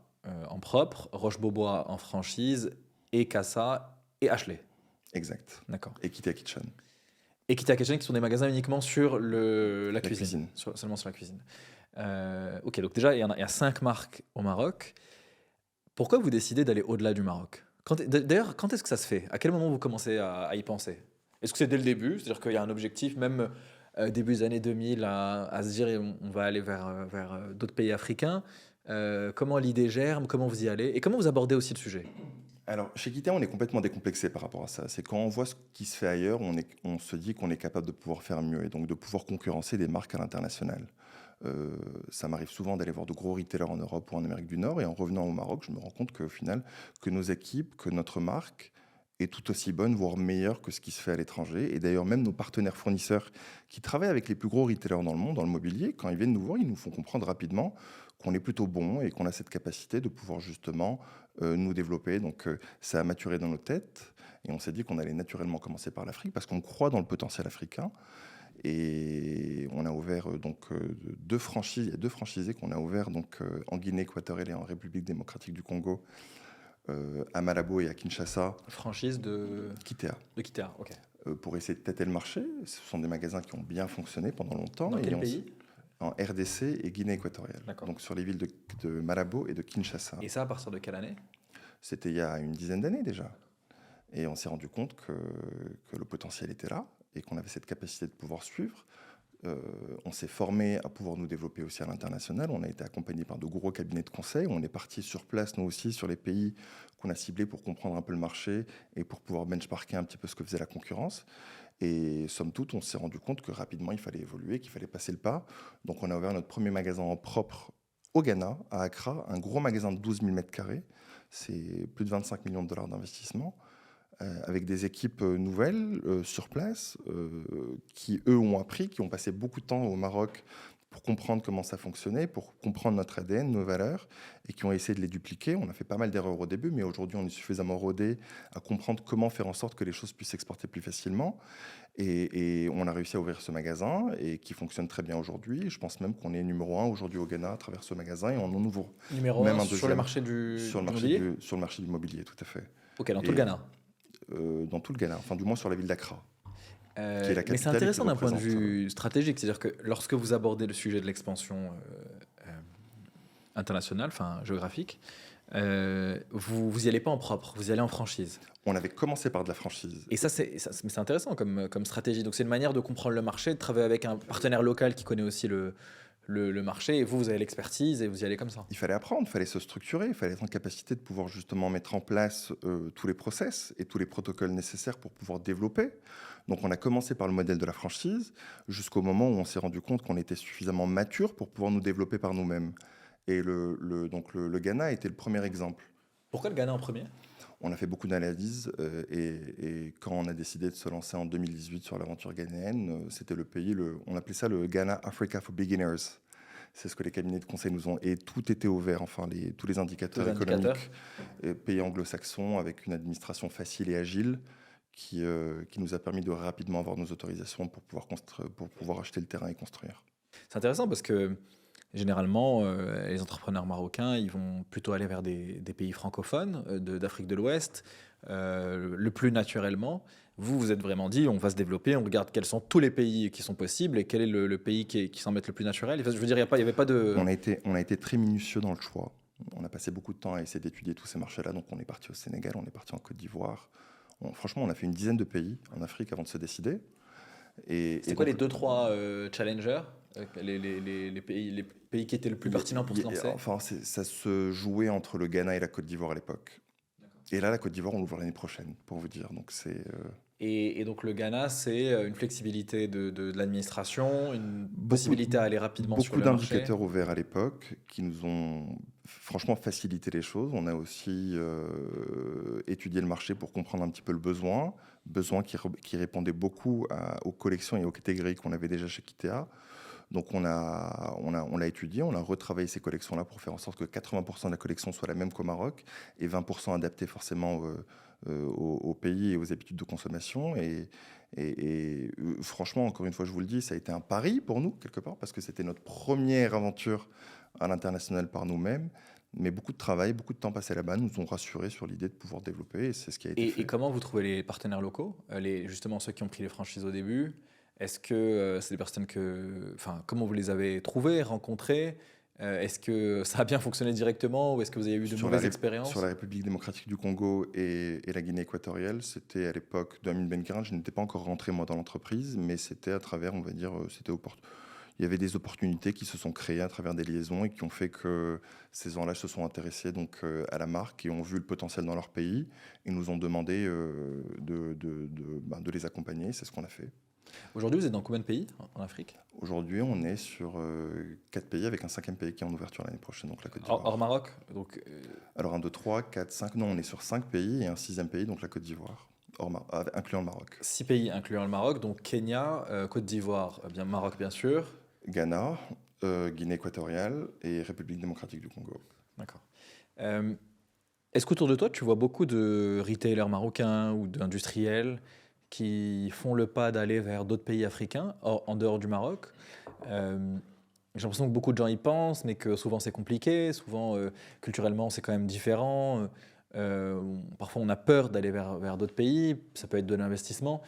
S1: en propre, Roche-Beaubois en franchise, et Casa et Ashley.
S2: Exact.
S1: D'accord.
S2: Et Kitea Kitchen.
S1: Et Kitea Kitchen qui sont des magasins uniquement sur la cuisine.
S2: cuisine.
S1: Seulement sur la cuisine. Ok, donc déjà, il y a 5 marques au Maroc. Pourquoi vous décidez d'aller au-delà du Maroc? D'ailleurs, quand est-ce que ça se fait? À quel moment vous commencez à y penser? Est-ce que c'est dès le début? C'est-à-dire qu'il y a un objectif, même début des années 2000, à se dire on va aller vers d'autres pays africains. Comment l'idée germe? Comment vous y allez? Et comment vous abordez aussi le sujet?
S2: Alors, chez Kitea, on est complètement décomplexé par rapport à ça. C'est quand on voit ce qui se fait ailleurs, on se dit qu'on est capable de pouvoir faire mieux et donc de pouvoir concurrencer des marques à l'international. Ça m'arrive souvent d'aller voir de gros retailers en Europe ou en Amérique du Nord, et en revenant au Maroc, je me rends compte qu'au final, que nos équipes, que notre marque est tout aussi bonne, voire meilleure que ce qui se fait à l'étranger. Et d'ailleurs, même nos partenaires fournisseurs qui travaillent avec les plus gros retailers dans le monde, dans le mobilier, quand ils viennent nous voir, ils nous font comprendre rapidement qu'on est plutôt bon et qu'on a cette capacité de pouvoir justement nous développer. Donc ça a maturé dans nos têtes, et on s'est dit qu'on allait naturellement commencer par l'Afrique parce qu'on croit dans le potentiel africain. Et on a ouvert deux franchises. Il y a deux franchisés qu'on a ouverts en Guinée équatoriale et en République démocratique du Congo, à Malabo et à Kinshasa.
S1: Franchise de
S2: Kitea.
S1: Kitea, ok.
S2: Pour essayer de tâter le marché. Ce sont des magasins qui ont bien fonctionné pendant longtemps.
S1: Dans quel pays?
S2: En RDC et Guinée équatoriale.
S1: D'accord.
S2: Donc sur les villes de Malabo et de Kinshasa.
S1: Et ça, à partir de quelle année?
S2: C'était il y a une dizaine d'années déjà. Et on s'est rendu compte que le potentiel était là et qu'on avait cette capacité de pouvoir suivre. On s'est formé à pouvoir nous développer aussi à l'international. On a été accompagné par de gros cabinets de conseil. On est parti sur place, nous aussi, sur les pays qu'on a ciblés pour comprendre un peu le marché et pour pouvoir benchmarker un petit peu ce que faisait la concurrence. Et somme toute, on s'est rendu compte que rapidement, il fallait évoluer, qu'il fallait passer le pas. Donc on a ouvert notre premier magasin en propre au Ghana, à Accra, un gros magasin de 12 000 m². C'est plus de 25 millions de dollars d'investissement. Avec des équipes nouvelles sur place, qui eux ont appris, qui ont passé beaucoup de temps au Maroc pour comprendre comment ça fonctionnait, pour comprendre notre ADN, nos valeurs, et qui ont essayé de les dupliquer. On a fait pas mal d'erreurs au début, mais aujourd'hui on est suffisamment rodé à comprendre comment faire en sorte que les choses puissent s'exporter plus facilement. Et on a réussi à ouvrir ce magasin, et qui fonctionne très bien aujourd'hui. Je pense même qu'on est numéro 1 aujourd'hui au Ghana à travers ce magasin, et on en ouvre
S3: Numéro
S2: même
S3: 1
S2: un
S3: sur le
S2: deuxième
S3: marché du
S2: sur le
S3: mobilier.
S2: marché du mobilier, tout à fait.
S1: Ok, dans tout le Ghana.
S2: Dans tout le Ghana, enfin du moins sur la ville d'Accra. Qui est la
S1: Mais c'est
S2: capitale
S1: intéressant
S2: qui
S1: d'un point de
S2: représente,
S1: vue stratégique, c'est-à-dire que lorsque vous abordez le sujet de l'expansion internationale, enfin géographique, vous y allez pas en propre, vous y allez en franchise.
S2: On avait commencé par de la franchise.
S1: Et mais c'est intéressant comme stratégie. Donc c'est une manière de comprendre le marché, de travailler avec un partenaire local qui connaît aussi le marché, et vous avez l'expertise et vous y allez comme ça.
S2: Il fallait apprendre, il fallait se structurer, il fallait être en capacité de pouvoir justement mettre en place tous les process et tous les protocoles nécessaires pour pouvoir développer. Donc on a commencé par le modèle de la franchise jusqu'au moment où on s'est rendu compte qu'on était suffisamment mature pour pouvoir nous développer par nous-mêmes. Et le Ghana a été le premier exemple.
S1: Pourquoi le Ghana en premier?
S2: On a fait beaucoup d'analyses et quand on a décidé de se lancer en 2018 sur l'aventure ghanéenne, c'était le pays, on appelait ça le Ghana Africa for Beginners. C'est ce que les cabinets de conseil nous ont... Et tout était au vert, enfin tous les indicateurs économiques. Pays anglo-saxon avec une administration facile et agile qui nous a permis de rapidement avoir nos autorisations pour pouvoir acheter le terrain et construire.
S1: C'est intéressant parce que Généralement, les entrepreneurs marocains, ils vont plutôt aller vers des pays francophones d'Afrique de l'Ouest, le plus naturellement. Vous, vous êtes vraiment dit, on va se développer, on regarde quels sont tous les pays qui sont possibles et quel est le pays qui semble être le plus naturel. Enfin, je veux dire, il n'y avait pas de...
S2: On a été très minutieux dans le choix. On a passé beaucoup de temps à essayer d'étudier tous ces marchés-là. Donc, on est parti au Sénégal, on est parti en Côte d'Ivoire. Franchement, on a fait une dizaine de pays en Afrique avant de se décider.
S3: C'est quoi les deux, trois challengers, les pays qui étaient le plus pertinents pour se lancer?
S2: Enfin, ça se jouait entre le Ghana et la Côte d'Ivoire à l'époque. Et là, la Côte d'Ivoire, on l'ouvre l'année prochaine, pour vous dire. Donc,
S3: Et donc le Ghana, c'est une flexibilité de l'administration, une possibilité à aller rapidement sur
S2: beaucoup
S3: le marché.
S2: d'indicateurs ouverts à l'époque qui nous ont franchement facilité les choses. On a aussi étudié le marché pour comprendre un petit peu le besoin qui répondait beaucoup aux collections et aux catégories qu'on avait déjà chez Kitea. Donc on l'a étudié, on a retravaillé ces collections-là pour faire en sorte que 80% de la collection soit la même qu'au Maroc et 20% adaptée forcément au pays et aux habitudes de consommation. Franchement, encore une fois, je vous le dis, ça a été un pari pour nous, quelque part, parce que c'était notre première aventure à l'international par nous-mêmes. Mais beaucoup de travail, beaucoup de temps passé là-bas nous ont rassurés sur l'idée de pouvoir développer, et c'est ce qui a été fait.
S1: Et comment vous trouvez les partenaires locaux, justement ceux qui ont pris les franchises au début? Est-ce que c'est des personnes enfin, comment vous les avez trouvées, rencontrées? Est-ce que ça a bien fonctionné directement ou est-ce que vous avez eu de mauvaises expériences?
S2: Sur la République démocratique du Congo et la Guinée équatoriale, c'était à l'époque d'Amin Benkiran. Je n'étais pas encore rentré moi dans l'entreprise, mais c'était à travers, on va dire, il y avait des opportunités qui se sont créées à travers des liaisons et qui ont fait que ces gens-là se sont intéressés donc à la marque et ont vu le potentiel dans leur pays et nous ont demandé de les accompagner. C'est ce qu'on a fait.
S1: Aujourd'hui, vous êtes dans combien de pays en Afrique?
S2: Aujourd'hui, on est sur 4 pays avec un 5e pays qui est en ouverture l'année prochaine, donc la Côte d'Ivoire.
S3: Hors Maroc donc,
S2: Alors 1, 2, 3, 4, 5, non, on est sur 5 pays et un 6e pays, donc la Côte d'Ivoire, incluant le Maroc.
S3: 6 pays incluant le Maroc, donc Kenya, Côte d'Ivoire, bien Maroc bien sûr.
S2: Ghana, Guinée équatoriale et République démocratique du Congo.
S1: D'accord. Est-ce qu'autour de toi, tu vois beaucoup de retailers marocains ou d'industriels qui font le pas d'aller vers d'autres pays africains, en dehors du Maroc? J'ai l'impression que beaucoup de gens y pensent, mais que souvent c'est compliqué, souvent culturellement c'est quand même différent. Parfois on a peur d'aller vers d'autres pays, ça peut être de l'investissement.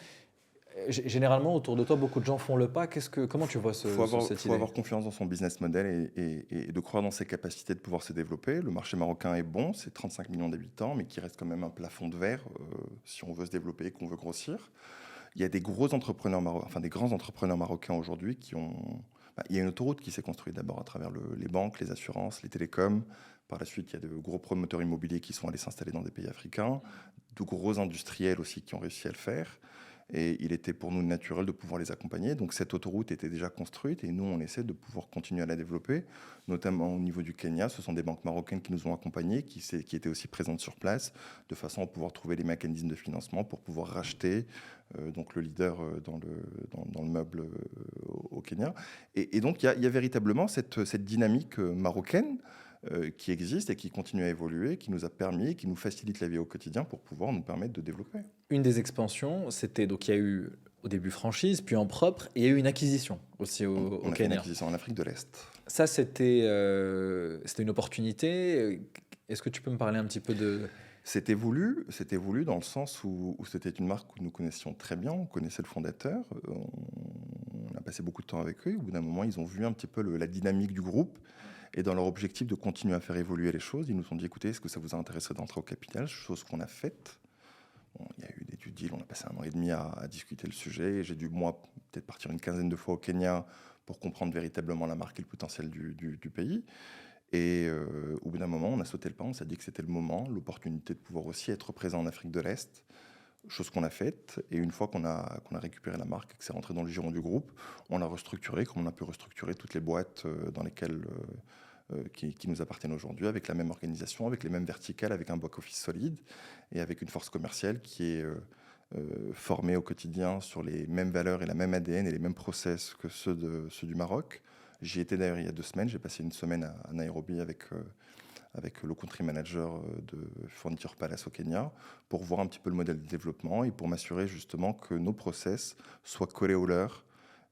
S1: Généralement, autour de toi, beaucoup de gens font le pas. Comment tu vois cette idée?
S2: Il faut avoir confiance dans son business model et de croire dans ses capacités de pouvoir se développer. Le marché marocain est bon, c'est 35 millions d'habitants, mais qui reste quand même un plafond de verre si on veut se développer et qu'on veut grossir. Il y a des gros entrepreneurs des grands entrepreneurs marocains aujourd'hui qui ont... il y a une autoroute qui s'est construite d'abord à travers les banques, les assurances, les télécoms. Par la suite, il y a de gros promoteurs immobiliers qui sont allés s'installer dans des pays africains, de gros industriels aussi qui ont réussi à le faire. Et il était pour nous naturel de pouvoir les accompagner. Donc cette autoroute était déjà construite et nous, on essaie de pouvoir continuer à la développer, notamment au niveau du Kenya. Ce sont des banques marocaines qui nous ont accompagnés, qui étaient aussi présentes sur place, de façon à pouvoir trouver les mécanismes de financement pour pouvoir racheter donc le leader dans le meuble au Kenya. Et donc il y a véritablement cette dynamique marocaine qui existe et qui continue à évoluer, qui nous a permis, qui nous facilite la vie au quotidien pour pouvoir nous permettre de développer.
S1: Une des expansions, c'était donc il y a eu au début franchise, puis en propre, et il y a eu une acquisition aussi au
S2: On a fait une
S1: Kenya.
S2: acquisition en Afrique de l'Est.
S1: Ça, c'était une opportunité. Est-ce que tu peux me parler un petit peu de...
S2: C'était voulu dans le sens où c'était une marque que nous connaissions très bien, on connaissait le fondateur, on a passé beaucoup de temps avec eux. Au bout d'un moment, ils ont vu un petit peu la dynamique du groupe. Et dans leur objectif de continuer à faire évoluer les choses, ils nous ont dit, écoutez, est-ce que ça vous a intéressé d'entrer au capital? Chose qu'on a faite. Bon, il y a eu des due deals, on a passé 1 an et demi à discuter le sujet. J'ai dû, moi, peut-être partir une quinzaine de fois au Kenya pour comprendre véritablement la marque et le potentiel du pays. Et au bout d'un moment, on a sauté le pas, on s'est dit que c'était le moment, l'opportunité de pouvoir aussi être présent en Afrique de l'Est. Chose qu'on a faite, et une fois qu'on a récupéré la marque et que c'est rentré dans le giron du groupe, on l'a restructuré comme on a pu restructurer toutes les boîtes dans lesquelles qui nous appartiennent aujourd'hui, avec la même organisation, avec les mêmes verticales, avec un back-office solide et avec une force commerciale qui est formée au quotidien sur les mêmes valeurs et la même ADN et les mêmes process que ceux du Maroc. J'y étais d'ailleurs il y a 2 semaines, j'ai passé une semaine à Nairobi avec le country manager de Furniture Palace au Kenya, pour voir un petit peu le modèle de développement et pour m'assurer justement que nos process soient collés aux leurs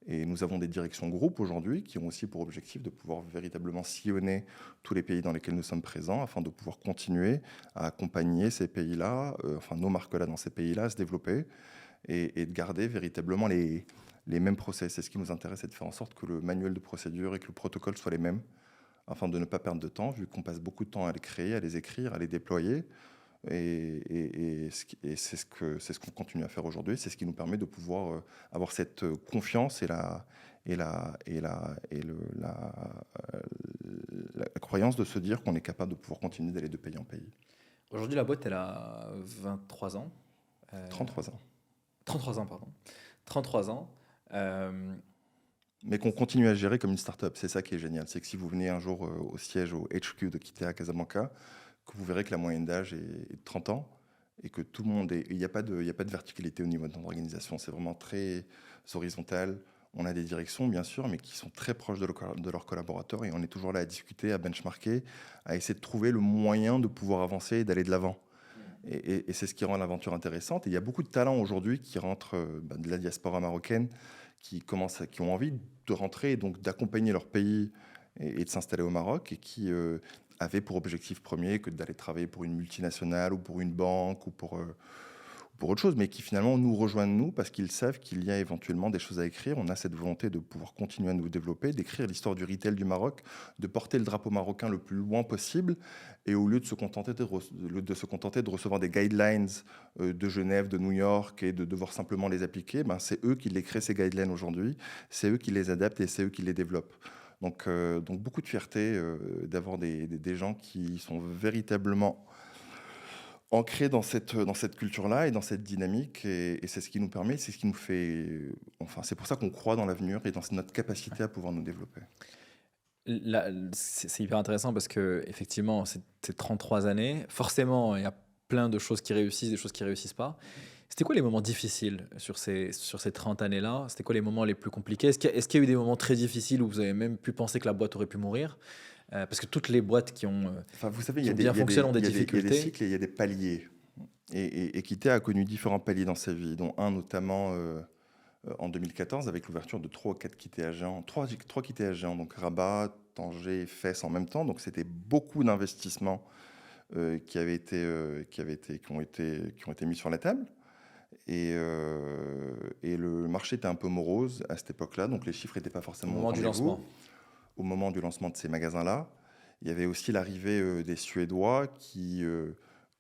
S2: Et nous avons des directions groupes aujourd'hui qui ont aussi pour objectif de pouvoir véritablement sillonner tous les pays dans lesquels nous sommes présents afin de pouvoir continuer à accompagner ces pays-là, enfin nos marques-là dans ces pays-là à se développer et de garder véritablement les mêmes process. Et ce qui nous intéresse, c'est de faire en sorte que le manuel de procédure et que le protocole soient les mêmes afin de ne pas perdre de temps, vu qu'on passe beaucoup de temps à les créer, à les écrire, à les déployer. Et c'est ce qu'on continue à faire aujourd'hui. C'est ce qui nous permet de pouvoir avoir cette confiance la croyance de se dire qu'on est capable de pouvoir continuer d'aller de pays en pays.
S1: Aujourd'hui, la boîte, elle a 23 ans.
S2: 33 ans.
S1: 33 ans, pardon. 33 ans.
S2: Mais qu'on continue à gérer comme une start-up. C'est ça qui est génial. C'est que si vous venez un jour au siège, au HQ de Kitea Casablanca, que vous verrez que la moyenne d'âge est de 30 ans et que tout le monde est... Il n'y a pas de verticalité au niveau de notre organisation. C'est vraiment très horizontal. On a des directions, bien sûr, mais qui sont très proches de leurs collaborateurs et on est toujours là à discuter, à benchmarker, à essayer de trouver le moyen de pouvoir avancer et d'aller de l'avant. Et c'est ce qui rend l'aventure intéressante. Et il y a beaucoup de talents aujourd'hui qui rentrent de la diaspora marocaine, qui ont envie de rentrer et donc d'accompagner leur pays et de s'installer au Maroc et qui avaient pour objectif premier que d'aller travailler pour une multinationale ou pour une banque ou pour autre chose, mais qui finalement nous rejoignent nous parce qu'ils savent qu'il y a éventuellement des choses à écrire. On a cette volonté de pouvoir continuer à nous développer, d'écrire l'histoire du retail du Maroc, de porter le drapeau marocain le plus loin possible et au lieu de se contenter de recevoir des guidelines de Genève, de New York et de devoir simplement les appliquer, c'est eux qui les créent ces guidelines aujourd'hui, c'est eux qui les adaptent et c'est eux qui les développent. Donc beaucoup de fierté d'avoir des gens qui sont véritablement ancrés dans cette culture-là et dans cette dynamique. Et c'est ce qui nous permet, c'est ce qui nous fait... Enfin, c'est pour ça qu'on croit dans l'avenir et dans notre capacité à pouvoir nous développer.
S1: Là, c'est hyper intéressant parce que effectivement, c'est 33 années. Forcément, il y a plein de choses qui réussissent, des choses qui réussissent pas. C'était quoi les moments difficiles sur ces 30 années-là? C'était quoi les moments les plus compliqués? Est-ce qu'il y a eu des moments très difficiles où vous avez même pu penser que la boîte aurait pu mourir? Parce que toutes les boîtes qui ont
S2: Enfin, vous savez,
S1: qui ont bien fonctionné ont des difficultés.
S2: Il y a des cycles et il y a des paliers. Et Kitea a connu différents paliers dans sa vie, dont un notamment en 2014 avec l'ouverture de 3 ou 4 Kitea géants, 3 Kitea géants, donc Rabat, Tanger, Fès en même temps. Donc c'était beaucoup d'investissements qui ont été mis sur la table. Et le marché était un peu morose à cette époque-là, donc les chiffres n'étaient pas forcément
S1: Au moment du lancement.
S2: Au moment du lancement de ces magasins-là. Il y avait aussi l'arrivée des Suédois qui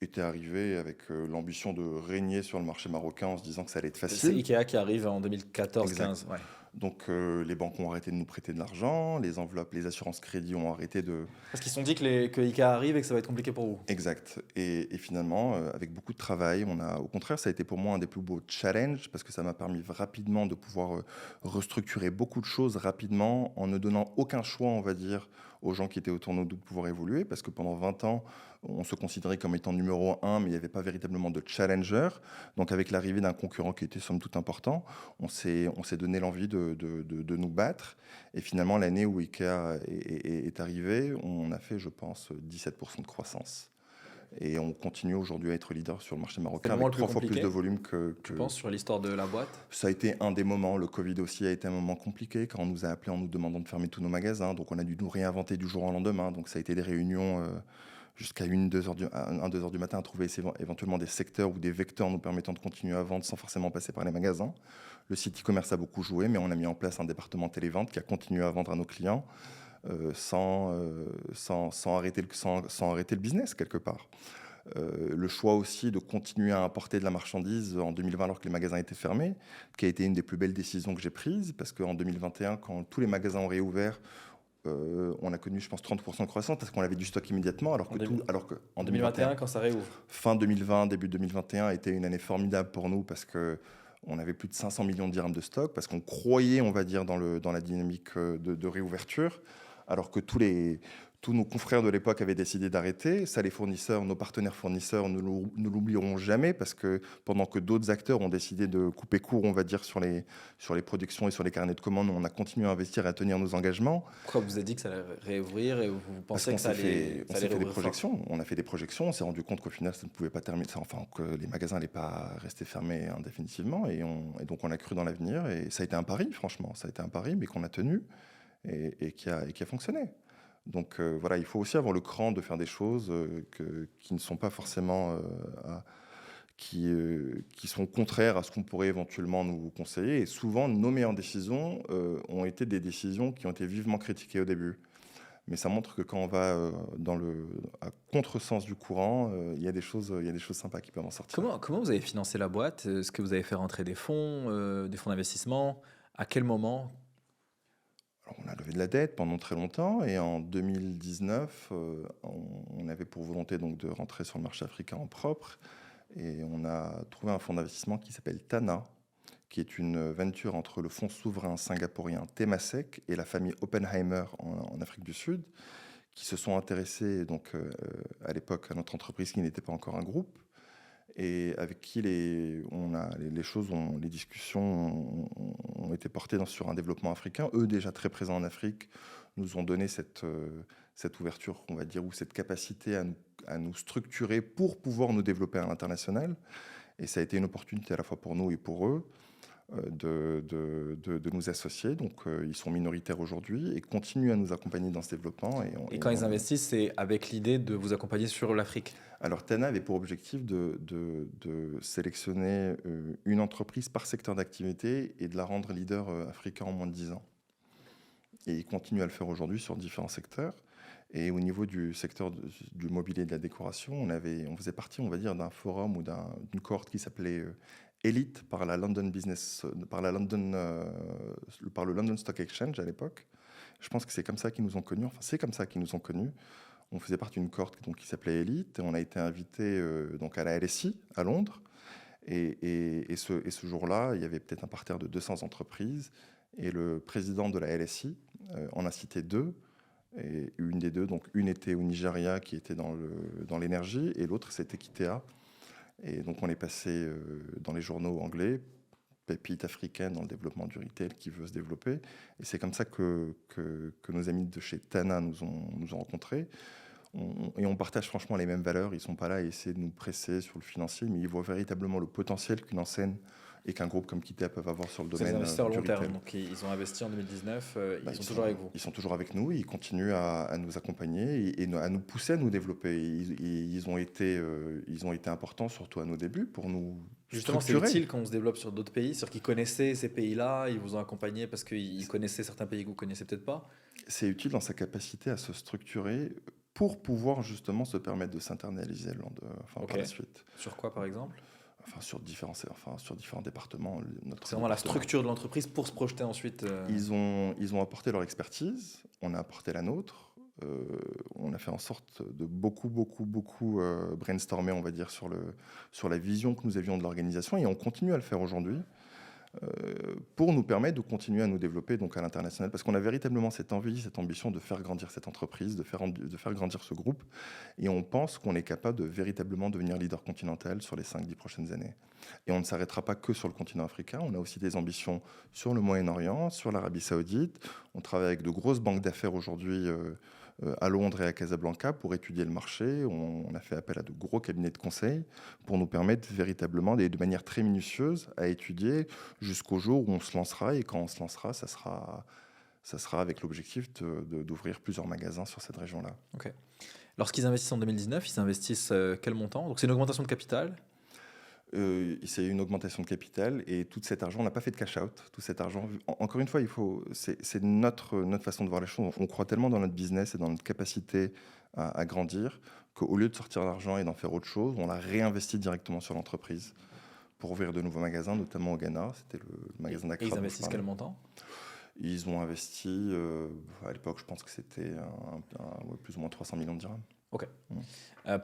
S2: étaient arrivés avec l'ambition de régner sur le marché marocain en se disant que ça allait être facile.
S1: C'est Ikea qui arrive en 2014-15. Ouais.
S2: Donc les banques ont arrêté de nous prêter de l'argent, les enveloppes, les assurances crédit ont arrêté de...
S1: Parce qu'ils se sont dit que Ikea arrive et que ça va être compliqué pour vous.
S2: Exact. Et finalement, avec beaucoup de travail, au contraire, ça a été pour moi un des plus beaux challenges parce que ça m'a permis rapidement de pouvoir restructurer beaucoup de choses rapidement en ne donnant aucun choix, on va dire, aux gens qui étaient autour de nous de pouvoir évoluer parce que pendant 20 ans, on se considérait comme étant numéro 1, mais il n'y avait pas véritablement de challenger. Donc avec l'arrivée d'un concurrent qui était somme toute important, on s'est donné l'envie de nous battre. Et finalement, l'année où Ikea est arrivé, on a fait, je pense, 17% de croissance. Et on continue aujourd'hui à être leader sur le marché marocain avec 3 fois plus de volume que...
S1: Tu penses sur l'histoire de la boîte?
S2: Ça a été un des moments. Le Covid aussi a été un moment compliqué quand on nous a appelés en nous demandant de fermer tous nos magasins. Donc on a dû nous réinventer du jour au lendemain. Donc ça a été des réunions jusqu'à 1-2 heures du matin à trouver éventuellement des secteurs ou des vecteurs nous permettant de continuer à vendre sans forcément passer par les magasins. Le site e-commerce a beaucoup joué, mais on a mis en place un département télévente qui a continué à vendre à nos clients sans arrêter le business quelque part. Le choix aussi de continuer à importer de la marchandise en 2020 alors que les magasins étaient fermés, qui a été une des plus belles décisions que j'ai prises, parce qu'en 2021, quand tous les magasins ont réouvert, on a connu, je pense, 30% de croissance parce qu'on avait du stock immédiatement, alors que en 2021,
S1: quand ça réouvre.
S2: Fin 2020, début 2021 était une année formidable pour nous parce que on avait plus de 500 millions de dirhams de stock, parce qu'on croyait, on va dire, dans la dynamique de réouverture, alors que tous tous nos confrères de l'époque avaient décidé d'arrêter. Ça, les fournisseurs, nos partenaires fournisseurs ne l'oublieront jamais parce que pendant que d'autres acteurs ont décidé de couper court, on va dire, sur les productions et sur les carnets de commandes, on a continué à investir et à tenir nos engagements.
S3: Pourquoi vous avez dit que ça allait réouvrir et vous
S2: Parce
S3: pensez
S2: qu'on
S3: que ça
S2: s'est
S3: allait,
S2: fait, on
S3: ça
S2: s'est
S3: allait
S2: fait des
S3: rouvrir fort?
S2: projections. On a fait des projections. On s'est rendu compte qu'au final, ça ne pouvait pas terminer. Enfin, que les magasins n'allaient pas rester fermés indéfinitivement. Et donc, on a cru dans l'avenir. Et ça a été un pari, franchement. Ça a été un pari, mais qu'on a tenu et qui a fonctionné. Donc voilà, il faut aussi avoir le cran de faire des choses qui ne sont pas forcément qui sont contraires à ce qu'on pourrait éventuellement nous conseiller. Et souvent, nos meilleures décisions ont été des décisions qui ont été vivement critiquées au début. Mais ça montre que quand on va à contresens du courant, il y a des choses sympas qui peuvent en sortir.
S3: Comment vous avez financé la boîte? Est-ce que vous avez fait rentrer des fonds d'investissement? À quel moment?
S2: Alors, on a levé de la dette pendant très longtemps et en 2019, on avait pour volonté donc de rentrer sur le marché africain en propre et on a trouvé un fonds d'investissement qui s'appelle Tana, qui est une venture entre le fonds souverain singapourien Temasek et la famille Oppenheimer en Afrique du Sud, qui se sont intéressés donc, à l'époque à notre entreprise qui n'était pas encore un groupe et avec qui les discussions ont été portées sur un développement africain. Eux, déjà très présents en Afrique, nous ont donné cette ouverture, on va dire, ou cette capacité à nous structurer pour pouvoir nous développer à l'international. Et ça a été une opportunité à la fois pour nous et pour eux de nous associer. Donc, ils sont minoritaires aujourd'hui et continuent à nous accompagner dans ce développement.
S3: Et quand ils investissent, c'est avec l'idée de vous accompagner sur l'Afrique?
S2: Alors, Tana avait pour objectif de sélectionner une entreprise par secteur d'activité et de la rendre leader africain en moins de 10 ans. Et ils continuent à le faire aujourd'hui sur différents secteurs. Et au niveau du secteur du mobilier et de la décoration, on faisait partie, on va dire, d'un forum ou d'une cohorte qui s'appelait Elite par le London Stock Exchange à l'époque. Je pense que c'est comme ça qu'ils nous ont connus. Enfin, c'est comme ça qu'ils nous ont connus. On faisait partie d'une cohorte donc, qui s'appelait Elite et on a été invité donc à la LSI à Londres. Et ce jour-là, il y avait peut-être un parterre de 200 entreprises et le président de la LSI en a cité deux. Et une des deux, donc une était au Nigeria qui était dans l'énergie et l'autre c'était Kitea. Et donc on est passé dans les journaux anglais, pépite africaine dans le développement du retail qui veut se développer. Et c'est comme ça que nos amis de chez Tana nous ont rencontrés. Et on partage franchement les mêmes valeurs. Ils ne sont pas là à essayer de nous presser sur le financier, mais ils voient véritablement le potentiel qu'une enseigne et qu'un groupe comme Kitea peuvent avoir sur le domaine
S3: des investisseurs
S2: du
S3: long terme,
S2: retail.
S3: donc ils ont investi en 2019, ils sont
S2: Ils
S3: toujours avec vous.
S2: Ils sont toujours avec nous, ils continuent à nous accompagner et à nous pousser à nous développer. Ils ont été importants, surtout à nos débuts, pour nous
S3: Justement, c'est
S2: structurer.
S3: utile quand on se développe sur d'autres pays, c'est-à-dire qu'ils connaissaient ces pays-là, ils vous ont accompagné parce qu'ils connaissaient certains pays que vous ne connaissez peut-être pas.
S2: C'est utile dans sa capacité à se structurer pour pouvoir justement se permettre de s'internaliser par la suite.
S3: Sur quoi, par exemple?
S2: Sur différents départements.
S3: C'est vraiment la structure de l'entreprise pour se projeter ensuite.
S2: Ils ont apporté leur expertise, on a apporté la nôtre. On a fait en sorte de beaucoup brainstormer, on va dire, sur la vision que nous avions de l'organisation et on continue à le faire aujourd'hui pour nous permettre de continuer à nous développer donc à l'international parce qu'on a véritablement cette envie, cette ambition de faire grandir cette entreprise, de faire grandir ce groupe et on pense qu'on est capable de véritablement devenir leader continental sur les 5-10 prochaines années. Et on ne s'arrêtera pas que sur le continent africain, on a aussi des ambitions sur le Moyen-Orient, sur l'Arabie Saoudite. On travaille avec de grosses banques d'affaires aujourd'hui à Londres et à Casablanca pour étudier le marché. On a fait appel à de gros cabinets de conseil pour nous permettre véritablement, de manière très minutieuse, à étudier jusqu'au jour où on se lancera. Et quand on se lancera, ça sera avec l'objectif d'ouvrir plusieurs magasins sur cette région-là.
S3: Ok. Lorsqu'ils investissent en 2019, ils investissent quel montant? Donc c'est une augmentation de capital?
S2: C'est une augmentation de capital et tout cet argent, on n'a pas fait de cash out. Tout cet argent, encore une fois, c'est notre façon de voir les choses. On croit tellement dans notre business et dans notre capacité à grandir qu'au lieu de sortir l'argent et d'en faire autre chose, on l'a réinvesti directement sur l'entreprise pour ouvrir de nouveaux magasins, notamment au Ghana. C'était le magasin d'Accra.
S3: Et ils investissent quel montant?
S2: Ils ont investi, à l'époque, je pense que c'était plus ou moins 300 millions de dirhams.
S3: Ok.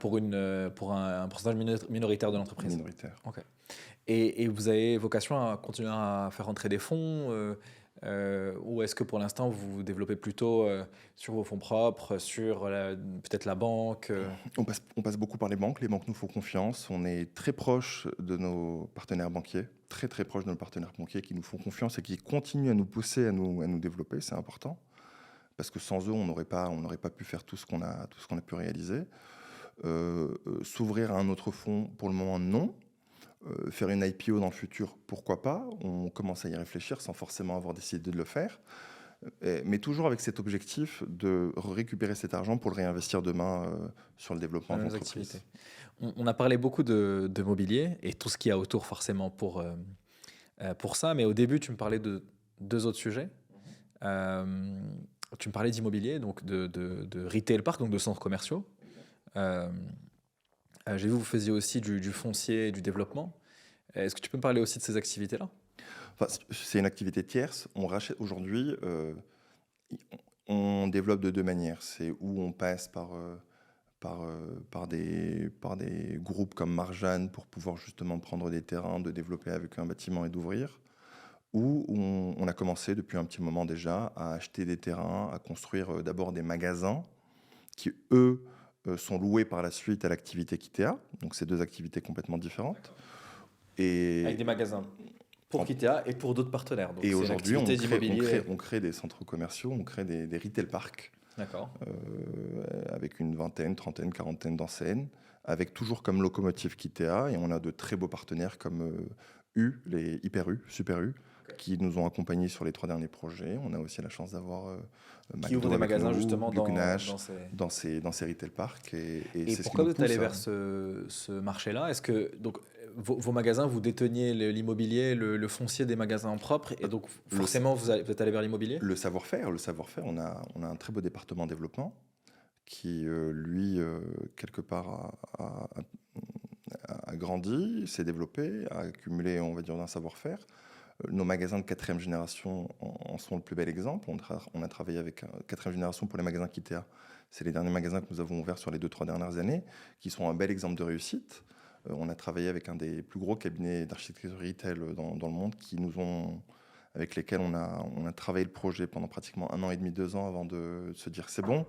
S3: Pour un pourcentage minoritaire de l'entreprise.
S2: Minoritaire.
S3: Ok. Et vous avez vocation à continuer à faire rentrer des fonds
S1: Ou est-ce que pour l'instant, vous vous développez plutôt sur vos fonds propres, sur peut-être la banque
S2: On passe beaucoup par les banques nous font confiance. On est très proche de nos partenaires banquiers, très très proche de nos partenaires banquiers qui nous font confiance et qui continuent à nous pousser à nous développer, c'est important. Parce que sans eux, on n'aurait pas pu faire tout ce qu'on a pu réaliser. S'ouvrir à un autre fonds, pour le moment, non. Faire une IPO dans le futur, pourquoi pas? On commence à y réfléchir sans forcément avoir décidé de le faire. Mais toujours avec cet objectif de récupérer cet argent pour le réinvestir demain sur le développement de
S1: nos
S2: l'entreprise.
S1: activités. On a parlé beaucoup de mobilier et tout ce qu'il y a autour forcément pour ça. Mais au début, tu me parlais de deux autres sujets. Tu me parlais d'immobilier, donc de retail park, donc de centres commerciaux. J'ai vu que vous faisiez aussi du foncier et du développement. Est-ce que tu peux me parler aussi de ces activités-là?
S2: Enfin, c'est une activité tierce. On rachète aujourd'hui, on développe de deux manières. C'est où on passe par des groupes comme Marjane pour pouvoir justement prendre des terrains, de développer avec un bâtiment et d'ouvrir. Ou on a commencé depuis un petit moment déjà à acheter des terrains, à construire d'abord des magasins qui, eux, sont loués par la suite à l'activité Kitea. Donc, c'est deux activités complètement différentes.
S1: Avec des magasins pour Kitea et pour d'autres partenaires. Donc
S2: et
S1: c'est une
S2: aujourd'hui,
S1: activité
S2: on crée des centres commerciaux, on crée des retail parks
S1: D'accord.
S2: avec une vingtaine, trentaine, quarantaine d'enseignes, avec toujours comme locomotive Kitea. Et on a de très beaux partenaires comme les Hyper U, Super U, qui nous ont accompagnés sur les 3 derniers projets. On a aussi la chance d'avoir
S1: Qui ouvre des magasins justement
S2: dans ces retail parks.
S1: Et pourquoi vous êtes allé vers ce marché-là? Est-ce que donc vos magasins, vous déteniez l'immobilier, le foncier des magasins propres, et donc forcément vous êtes allé vers l'immobilier?
S2: Le savoir-faire, on a un très beau département développement qui, lui, quelque part, a grandi, s'est développé, a accumulé, on va dire, un savoir-faire. Nos magasins de 4e génération en sont le plus bel exemple. On a travaillé avec 4e génération pour les magasins Kitea. C'est les derniers magasins que nous avons ouverts sur les 2-3 dernières années, qui sont un bel exemple de réussite. On a travaillé avec un des plus gros cabinets d'architecture retail dans le monde, avec lesquels on a travaillé le projet pendant pratiquement 1 an et demi, 2 ans avant de se dire c'est bon,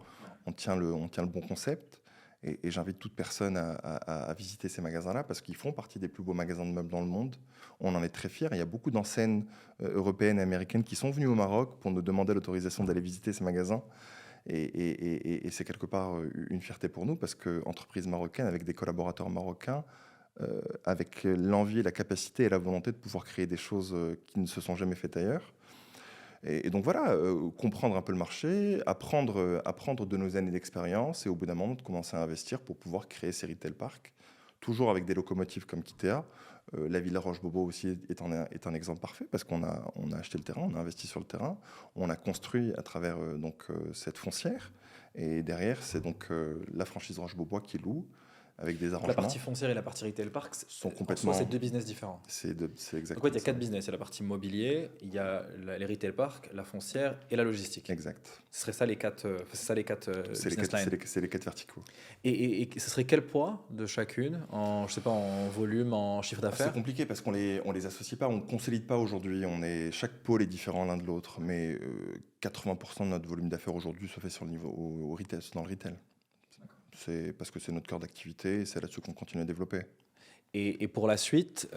S2: on tient le bon concept. Et j'invite toute personne à visiter ces magasins-là parce qu'ils font partie des plus beaux magasins de meubles dans le monde. On en est très fiers. Il y a beaucoup d'enseignes européennes et américaines qui sont venues au Maroc pour nous demander l'autorisation d'aller visiter ces magasins. Et c'est quelque part une fierté pour nous parce qu'entreprise marocaine avec des collaborateurs marocains, avec l'envie, la capacité et la volonté de pouvoir créer des choses qui ne se sont jamais faites ailleurs. Et donc voilà, comprendre un peu le marché, apprendre de nos années d'expérience et au bout d'un moment de commencer à investir pour pouvoir créer ces retail parks, toujours avec des locomotives comme Kitea. La Villa Roche-Bobo aussi est un exemple parfait parce qu'on a acheté le terrain, on a investi sur le terrain, on a construit à travers cette foncière et derrière c'est donc la franchise Roche-Bobo qui loue avec des arrangements.
S1: La partie foncière et la partie retail park
S2: sont complètement.
S1: C'est deux business différents.
S2: C'est exactement.
S1: Donc, il y a 4 business. Il y a la partie mobilier, il y a les retail parks, la foncière et la logistique.
S2: Exact.
S1: Ce serait ça les 4 business lines.
S2: C'est les 4 verticaux.
S1: Et ce serait quel poids de chacune je sais pas, en volume, en chiffre d'affaires?
S2: C'est compliqué parce qu'on les associe pas, on ne consolide pas aujourd'hui. Chaque pôle est différent l'un de l'autre, mais 80% de notre volume d'affaires aujourd'hui se fait sur le niveau au retail, dans le retail. C'est parce que c'est notre cœur d'activité et c'est là-dessus qu'on continue à développer.
S1: Et pour la suite,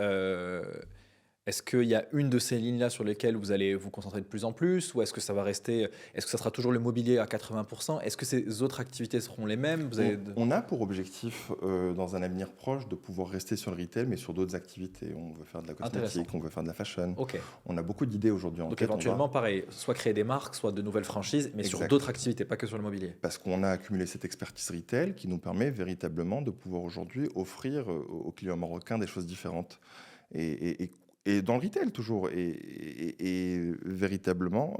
S1: est-ce qu'il y a une de ces lignes-là sur lesquelles vous allez vous concentrer de plus en plus, ou est-ce que ça va rester, est-ce que ça sera toujours le mobilier à 80%? Est-ce que ces autres activités seront les mêmes?
S2: On a pour objectif, dans un avenir proche, de pouvoir rester sur le retail, mais sur d'autres activités. On veut faire de la cosmétique, on veut faire de la fashion.
S1: Okay.
S2: On a beaucoup d'idées aujourd'hui en
S1: tête. Donc éventuellement, pareil, soit créer des marques, soit de nouvelles franchises, mais sur d'autres activités, pas que sur le mobilier.
S2: Parce qu'on a accumulé cette expertise retail qui nous permet véritablement de pouvoir aujourd'hui offrir aux clients marocains des choses différentes. Et dans le retail toujours, et véritablement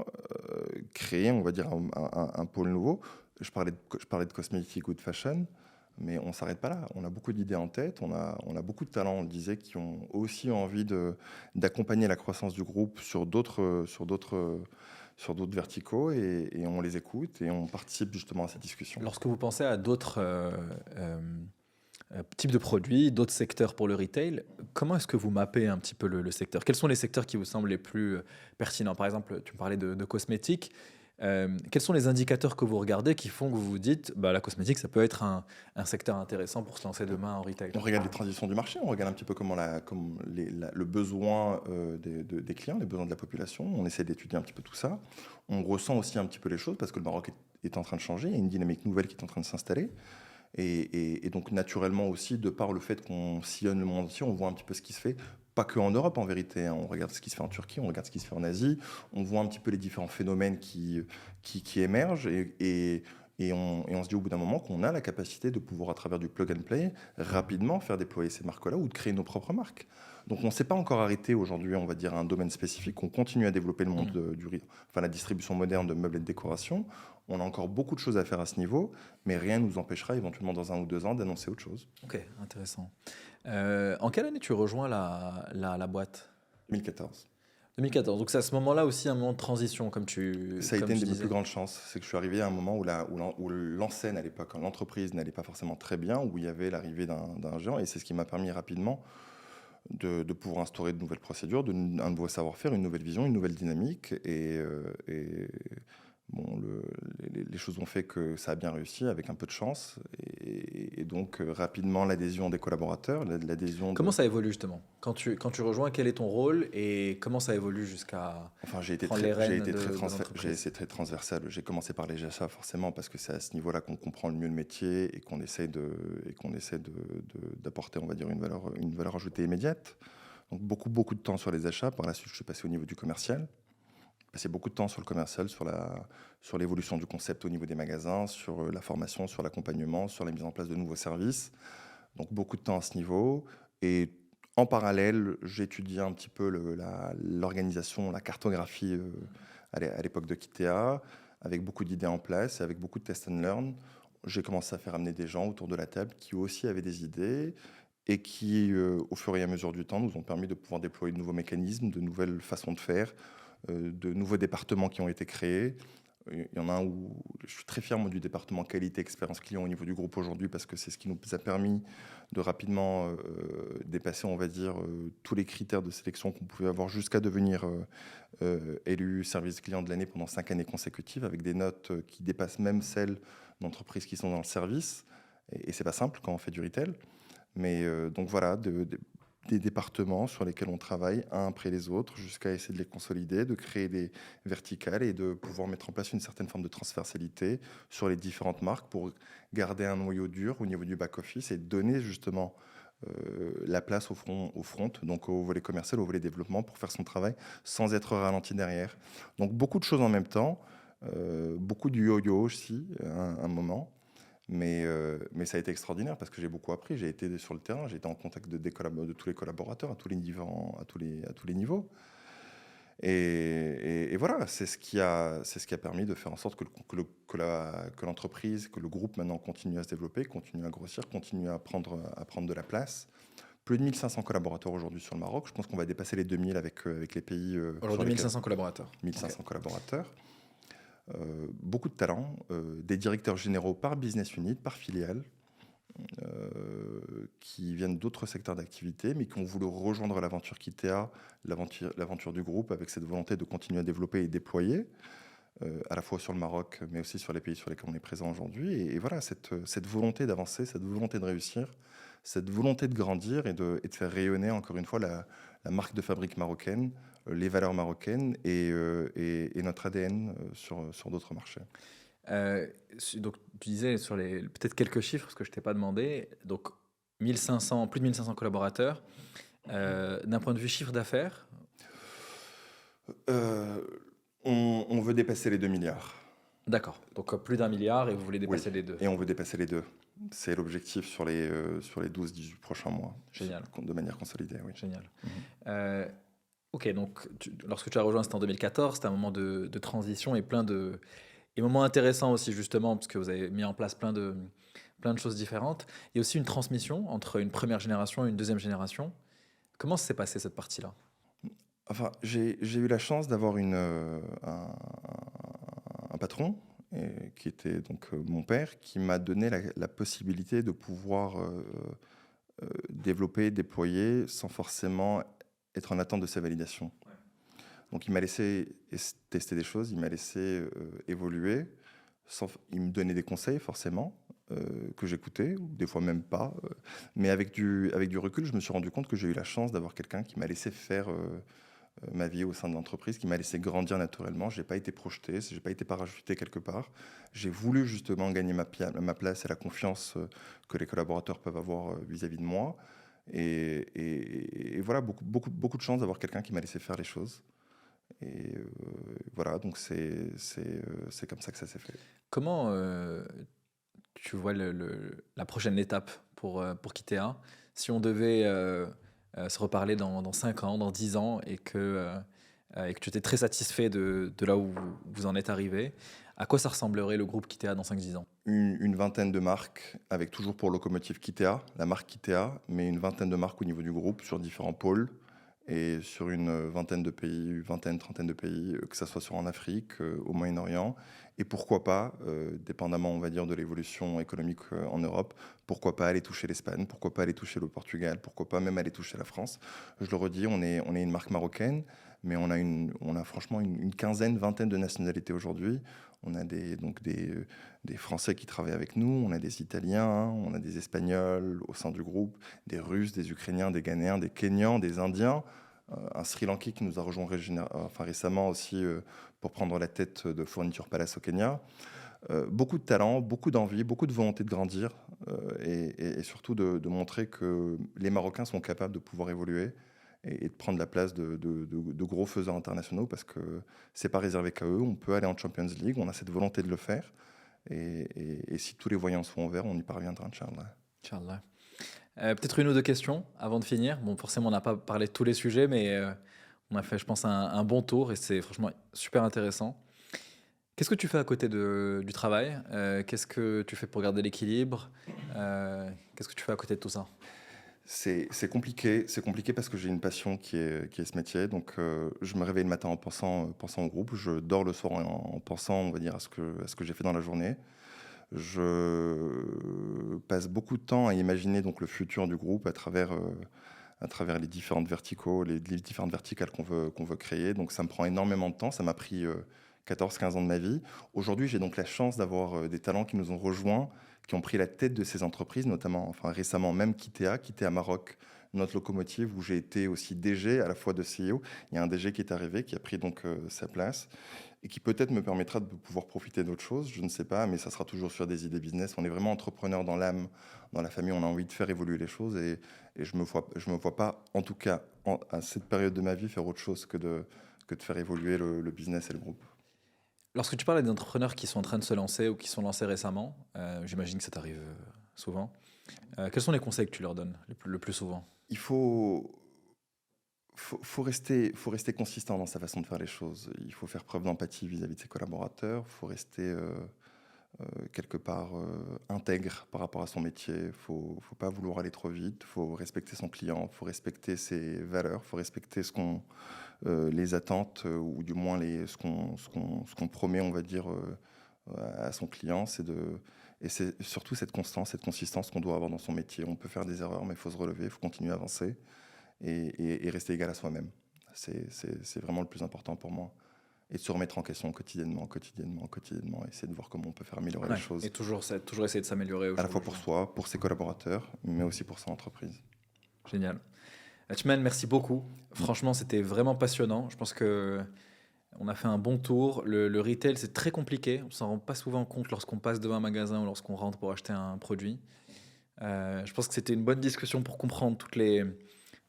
S2: créer, on va dire, un pôle nouveau. Je parlais de cosmétique ou de fashion, mais on ne s'arrête pas là. On a beaucoup d'idées en tête, on a beaucoup de talents, on le disait, qui ont aussi envie d'accompagner la croissance du groupe sur d'autres verticaux, et on les écoute et on participe justement à cette discussion.
S1: Lorsque vous pensez à d'autres type de produit, d'autres secteurs pour le retail. Comment est-ce que vous mappez un petit peu le secteur? Quels sont les secteurs qui vous semblent les plus pertinents? Par exemple, tu me parlais de cosmétiques. Quels sont les indicateurs que vous regardez qui font que vous vous dites, bah, la cosmétique, ça peut être un secteur intéressant pour se lancer demain en retail?
S2: On regarde les transitions du marché, on regarde un petit peu comment le besoin des clients, les besoins de la population. On essaie d'étudier un petit peu tout ça. On ressent aussi un petit peu les choses parce que le Maroc est en train de changer. Il y a une dynamique nouvelle qui est en train de s'installer. Et donc, naturellement aussi, de par le fait qu'on sillonne le monde entier, on voit un petit peu ce qui se fait. Pas que en Europe, en vérité, hein. On regarde ce qui se fait en Turquie, on regarde ce qui se fait en Asie. On voit un petit peu les différents phénomènes qui émergent. Et on se dit au bout d'un moment qu'on a la capacité de pouvoir, à travers du plug and play, rapidement faire déployer ces marques-là ou de créer nos propres marques. Donc on ne s'est pas encore arrêté aujourd'hui, on va dire, à un domaine spécifique. On continue à développer le monde la distribution moderne de meubles et de décoration. On a encore beaucoup de choses à faire à ce niveau, mais rien ne nous empêchera éventuellement dans 1 ou 2 ans d'annoncer autre chose.
S1: Ok, intéressant. En quelle année tu rejoins la boîte?
S2: 2014.
S1: 2014. Donc c'est à ce moment-là aussi un moment de transition, comme tu
S2: Ça a
S1: comme
S2: été une
S1: tu
S2: des mes
S1: disais.
S2: plus grandes chances. C'est que je suis arrivé à un moment où l'enseigne à l'époque, l'entreprise n'allait pas forcément très bien, où il y avait l'arrivée d'un géant. Et c'est ce qui m'a permis rapidement de pouvoir instaurer de nouvelles procédures, un nouveau savoir-faire, une nouvelle vision, une nouvelle dynamique. Bon, les choses ont fait que ça a bien réussi avec un peu de chance. Et donc, rapidement, l'adhésion des collaborateurs, l'adhésion
S1: Comment ça évolue justement? Quand tu rejoins, quel est ton rôle et comment ça évolue jusqu'à
S2: Enfin, j'ai été
S1: prendre
S2: très,
S1: les
S2: j'ai
S1: rênes
S2: été très,
S1: de
S2: transver- j'ai
S1: l'entreprise?
S2: été très transversal. J'ai commencé par les achats forcément parce que c'est à ce niveau-là qu'on comprend le mieux le métier et qu'on essaie d'apporter, on va dire, une valeur ajoutée immédiate. Donc beaucoup de temps sur les achats. Par la suite, je suis passé au niveau du commercial. J'ai passé beaucoup de temps sur le commercial, sur l'évolution du concept au niveau des magasins, sur la formation, sur l'accompagnement, sur la mise en place de nouveaux services. Donc beaucoup de temps à ce niveau. Et en parallèle, j'étudiais un petit peu l'organisation, la cartographie à l'époque de Kitea, avec beaucoup d'idées en place, et avec beaucoup de test and learn. J'ai commencé à faire amener des gens autour de la table qui aussi avaient des idées et qui, au fur et à mesure du temps, nous ont permis de pouvoir déployer de nouveaux mécanismes, de nouvelles façons de faire, de nouveaux départements qui ont été créés. Il y en a un où je suis très fier moi, du département qualité expérience client au niveau du groupe aujourd'hui parce que c'est ce qui nous a permis de rapidement dépasser, on va dire, tous les critères de sélection qu'on pouvait avoir jusqu'à devenir élu service client de l'année pendant 5 années consécutives avec des notes qui dépassent même celles d'entreprises qui sont dans le service. Et c'est pas simple quand on fait du retail. Mais donc voilà, des départements sur lesquels on travaille un après les autres jusqu'à essayer de les consolider, de créer des verticales et de pouvoir mettre en place une certaine forme de transversalité sur les différentes marques pour garder un noyau dur au niveau du back-office et donner justement la place au front, donc au volet commercial, au volet développement pour faire son travail sans être ralenti derrière. Donc beaucoup de choses en même temps, beaucoup du yo-yo aussi à un moment. Mais ça a été extraordinaire parce que j'ai beaucoup appris. J'ai été sur le terrain, j'ai été en contact de tous les collaborateurs à tous les niveaux. Et voilà, c'est ce qui a permis de faire en sorte que l'entreprise, que le groupe maintenant continue à se développer, continue à grossir, continue à prendre de la place. Plus de 1500 collaborateurs aujourd'hui sur le Maroc. Je pense qu'on va dépasser les 2000 avec les pays sur
S1: Aujourd'hui,
S2: lesquels
S1: 1500 collaborateurs.
S2: 1500
S1: Ok.
S2: collaborateurs. Beaucoup de talents, des directeurs généraux par business unit, par filiale, qui viennent d'autres secteurs d'activité, mais qui ont voulu rejoindre l'aventure Kitea, l'aventure du groupe, avec cette volonté de continuer à développer et déployer, à la fois sur le Maroc, mais aussi sur les pays sur lesquels on est présent aujourd'hui. Et voilà, cette volonté d'avancer, cette volonté de réussir, cette volonté de grandir et de faire rayonner, encore une fois, la marque de fabrique marocaine, les valeurs marocaines et notre ADN sur d'autres marchés.
S1: Donc, tu disais sur peut-être quelques chiffres, parce que je t'ai pas demandé. Donc, 1500, plus de 1500 collaborateurs. D'un point de vue chiffre d'affaires,
S2: Euh, on veut dépasser les 2 milliards.
S1: d'accord. Donc, plus d'1 milliard et vous voulez
S2: Oui,
S1: dépasser les deux.
S2: et on veut dépasser les 2. C'est l'objectif sur les 12-18 prochains mois.
S1: Génial.
S2: De manière consolidée, oui.
S1: Génial. Ok, donc lorsque tu as rejoint, c'était en 2014, c'était un moment de transition et et moments intéressants aussi justement, parce que vous avez mis en place plein de choses différentes. Il y a aussi une transmission entre une première génération et une deuxième génération. Comment s'est passée cette partie-là?
S2: Enfin, j'ai eu la chance d'avoir un patron qui était donc mon père, qui m'a donné la possibilité de pouvoir développer, déployer sans forcément être en attente de sa validation. Donc il m'a laissé tester des choses, il m'a laissé évoluer, il me donnait des conseils forcément, que j'écoutais, ou des fois même pas. Mais avec du recul, je me suis rendu compte que j'ai eu la chance d'avoir quelqu'un qui m'a laissé faire ma vie au sein de l'entreprise, qui m'a laissé grandir naturellement. Je n'ai pas été projeté, je n'ai pas été parachuté quelque part. J'ai voulu justement gagner ma place et la confiance que les collaborateurs peuvent avoir vis-à-vis de moi. Et voilà, beaucoup de chance d'avoir quelqu'un qui m'a laissé faire les choses. Et voilà, donc c'est comme ça que ça s'est fait.
S1: Comment tu vois la prochaine étape pour Kitea? Si on devait se reparler dans 5 ans, dans 10 ans, et que tu étais très satisfait de là où vous en êtes arrivé, à quoi ça ressemblerait le groupe Kitea dans 5-10 ans?
S2: Une vingtaine de marques, avec toujours pour locomotive Kitea, la marque Kitea, mais une vingtaine de marques au niveau du groupe, sur différents pôles, et sur une trentaine de pays, que ce soit en Afrique, au Moyen-Orient, et pourquoi pas, dépendamment, on va dire, de l'évolution économique en Europe, pourquoi pas aller toucher l'Espagne, pourquoi pas aller toucher le Portugal, pourquoi pas même aller toucher la France. Je le redis, on est une marque marocaine, mais on a franchement une quinzaine, vingtaine de nationalités aujourd'hui. On a des Français qui travaillent avec nous, on a des Italiens, on a des Espagnols au sein du groupe, des Russes, des Ukrainiens, des Ghanéens, des Kenyans, des Indiens, un Sri Lankais qui nous a rejoint récemment aussi pour prendre la tête de Fourniture Palace au Kenya. Beaucoup de talent, beaucoup d'envie, beaucoup de volonté de grandir et surtout de montrer que les Marocains sont capables de pouvoir évoluer et de prendre la place de gros faiseurs internationaux, parce que c'est pas réservé qu'à eux. On peut aller en Champions League, on a cette volonté de le faire, et si tous les voyants sont ouverts, on y parviendra, Inch'Allah.
S1: Inch'Allah. Peut-être une ou deux questions avant de finir. Bon, forcément, on n'a pas parlé de tous les sujets, mais on a fait, je pense, un bon tour, et c'est franchement super intéressant. Qu'est-ce que tu fais à côté du travail? Qu'est-ce que tu fais pour garder l'équilibre? Qu'est-ce que tu fais à côté de tout ça?
S2: C'est compliqué parce que j'ai une passion qui est ce métier. Donc, je me réveille le matin en pensant au groupe. Je dors le soir en pensant, on va dire, à ce que j'ai fait dans la journée. Je passe beaucoup de temps à imaginer donc le futur du groupe à travers les différentes les différentes verticales qu'on veut créer. Donc, ça me prend énormément de temps. Ça m'a pris 14-15 ans de ma vie. Aujourd'hui, j'ai donc la chance d'avoir des talents qui nous ont rejoints, qui ont pris la tête de ces entreprises, notamment, récemment même Kitea Maroc, notre locomotive, où j'ai été aussi DG, à la fois de CEO. Il y a un DG qui est arrivé, qui a pris donc sa place, et qui peut-être me permettra de pouvoir profiter d'autres choses, je ne sais pas, mais ça sera toujours sur des idées business. On est vraiment entrepreneur dans l'âme, dans la famille, on a envie de faire évoluer les choses, et je me vois pas, en tout cas, à cette période de ma vie, faire autre chose que de faire évoluer le business et le groupe.
S1: Lorsque tu parles à des entrepreneurs qui sont en train de se lancer ou qui sont lancés récemment, j'imagine que ça t'arrive souvent, quels sont les conseils que tu leur donnes le plus souvent?
S2: Il faut rester consistant dans sa façon de faire les choses. Il faut faire preuve d'empathie vis-à-vis de ses collaborateurs. Il faut rester quelque part intègre par rapport à son métier. Il ne faut pas vouloir aller trop vite. Il faut respecter son client. Il faut respecter ses valeurs. Il faut respecter les attentes, ou du moins ce qu'on promet, on va dire, à son client. Et c'est surtout cette constance, cette consistance qu'on doit avoir dans son métier. On peut faire des erreurs, mais il faut se relever, il faut continuer à avancer et rester égal à soi-même. C'est vraiment le plus important pour moi. Et de se remettre en question quotidiennement, essayer de voir comment on peut faire améliorer les choses.
S1: Et toujours essayer de s'améliorer.
S2: À la fois pour soi, pour ses collaborateurs, mais aussi pour son entreprise.
S1: Génial. Atchman, merci beaucoup. Franchement, c'était vraiment passionnant. Je pense qu'on a fait un bon tour. Le retail, c'est très compliqué. On ne s'en rend pas souvent compte lorsqu'on passe devant un magasin ou lorsqu'on rentre pour acheter un produit. Je pense que c'était une bonne discussion pour comprendre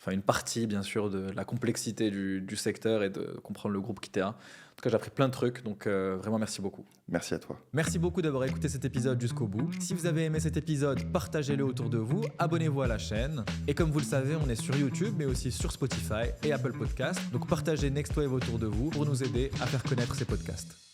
S1: une partie, bien sûr, de la complexité du secteur et de comprendre le groupe Kitea. En tout cas, j'ai appris plein de trucs, donc vraiment merci beaucoup.
S2: Merci à toi.
S3: Merci beaucoup d'avoir écouté cet épisode jusqu'au bout. Si vous avez aimé cet épisode, partagez-le autour de vous, abonnez-vous à la chaîne. Et comme vous le savez, on est sur YouTube, mais aussi sur Spotify et Apple Podcasts. Donc partagez Next Wave autour de vous pour nous aider à faire connaître ces podcasts.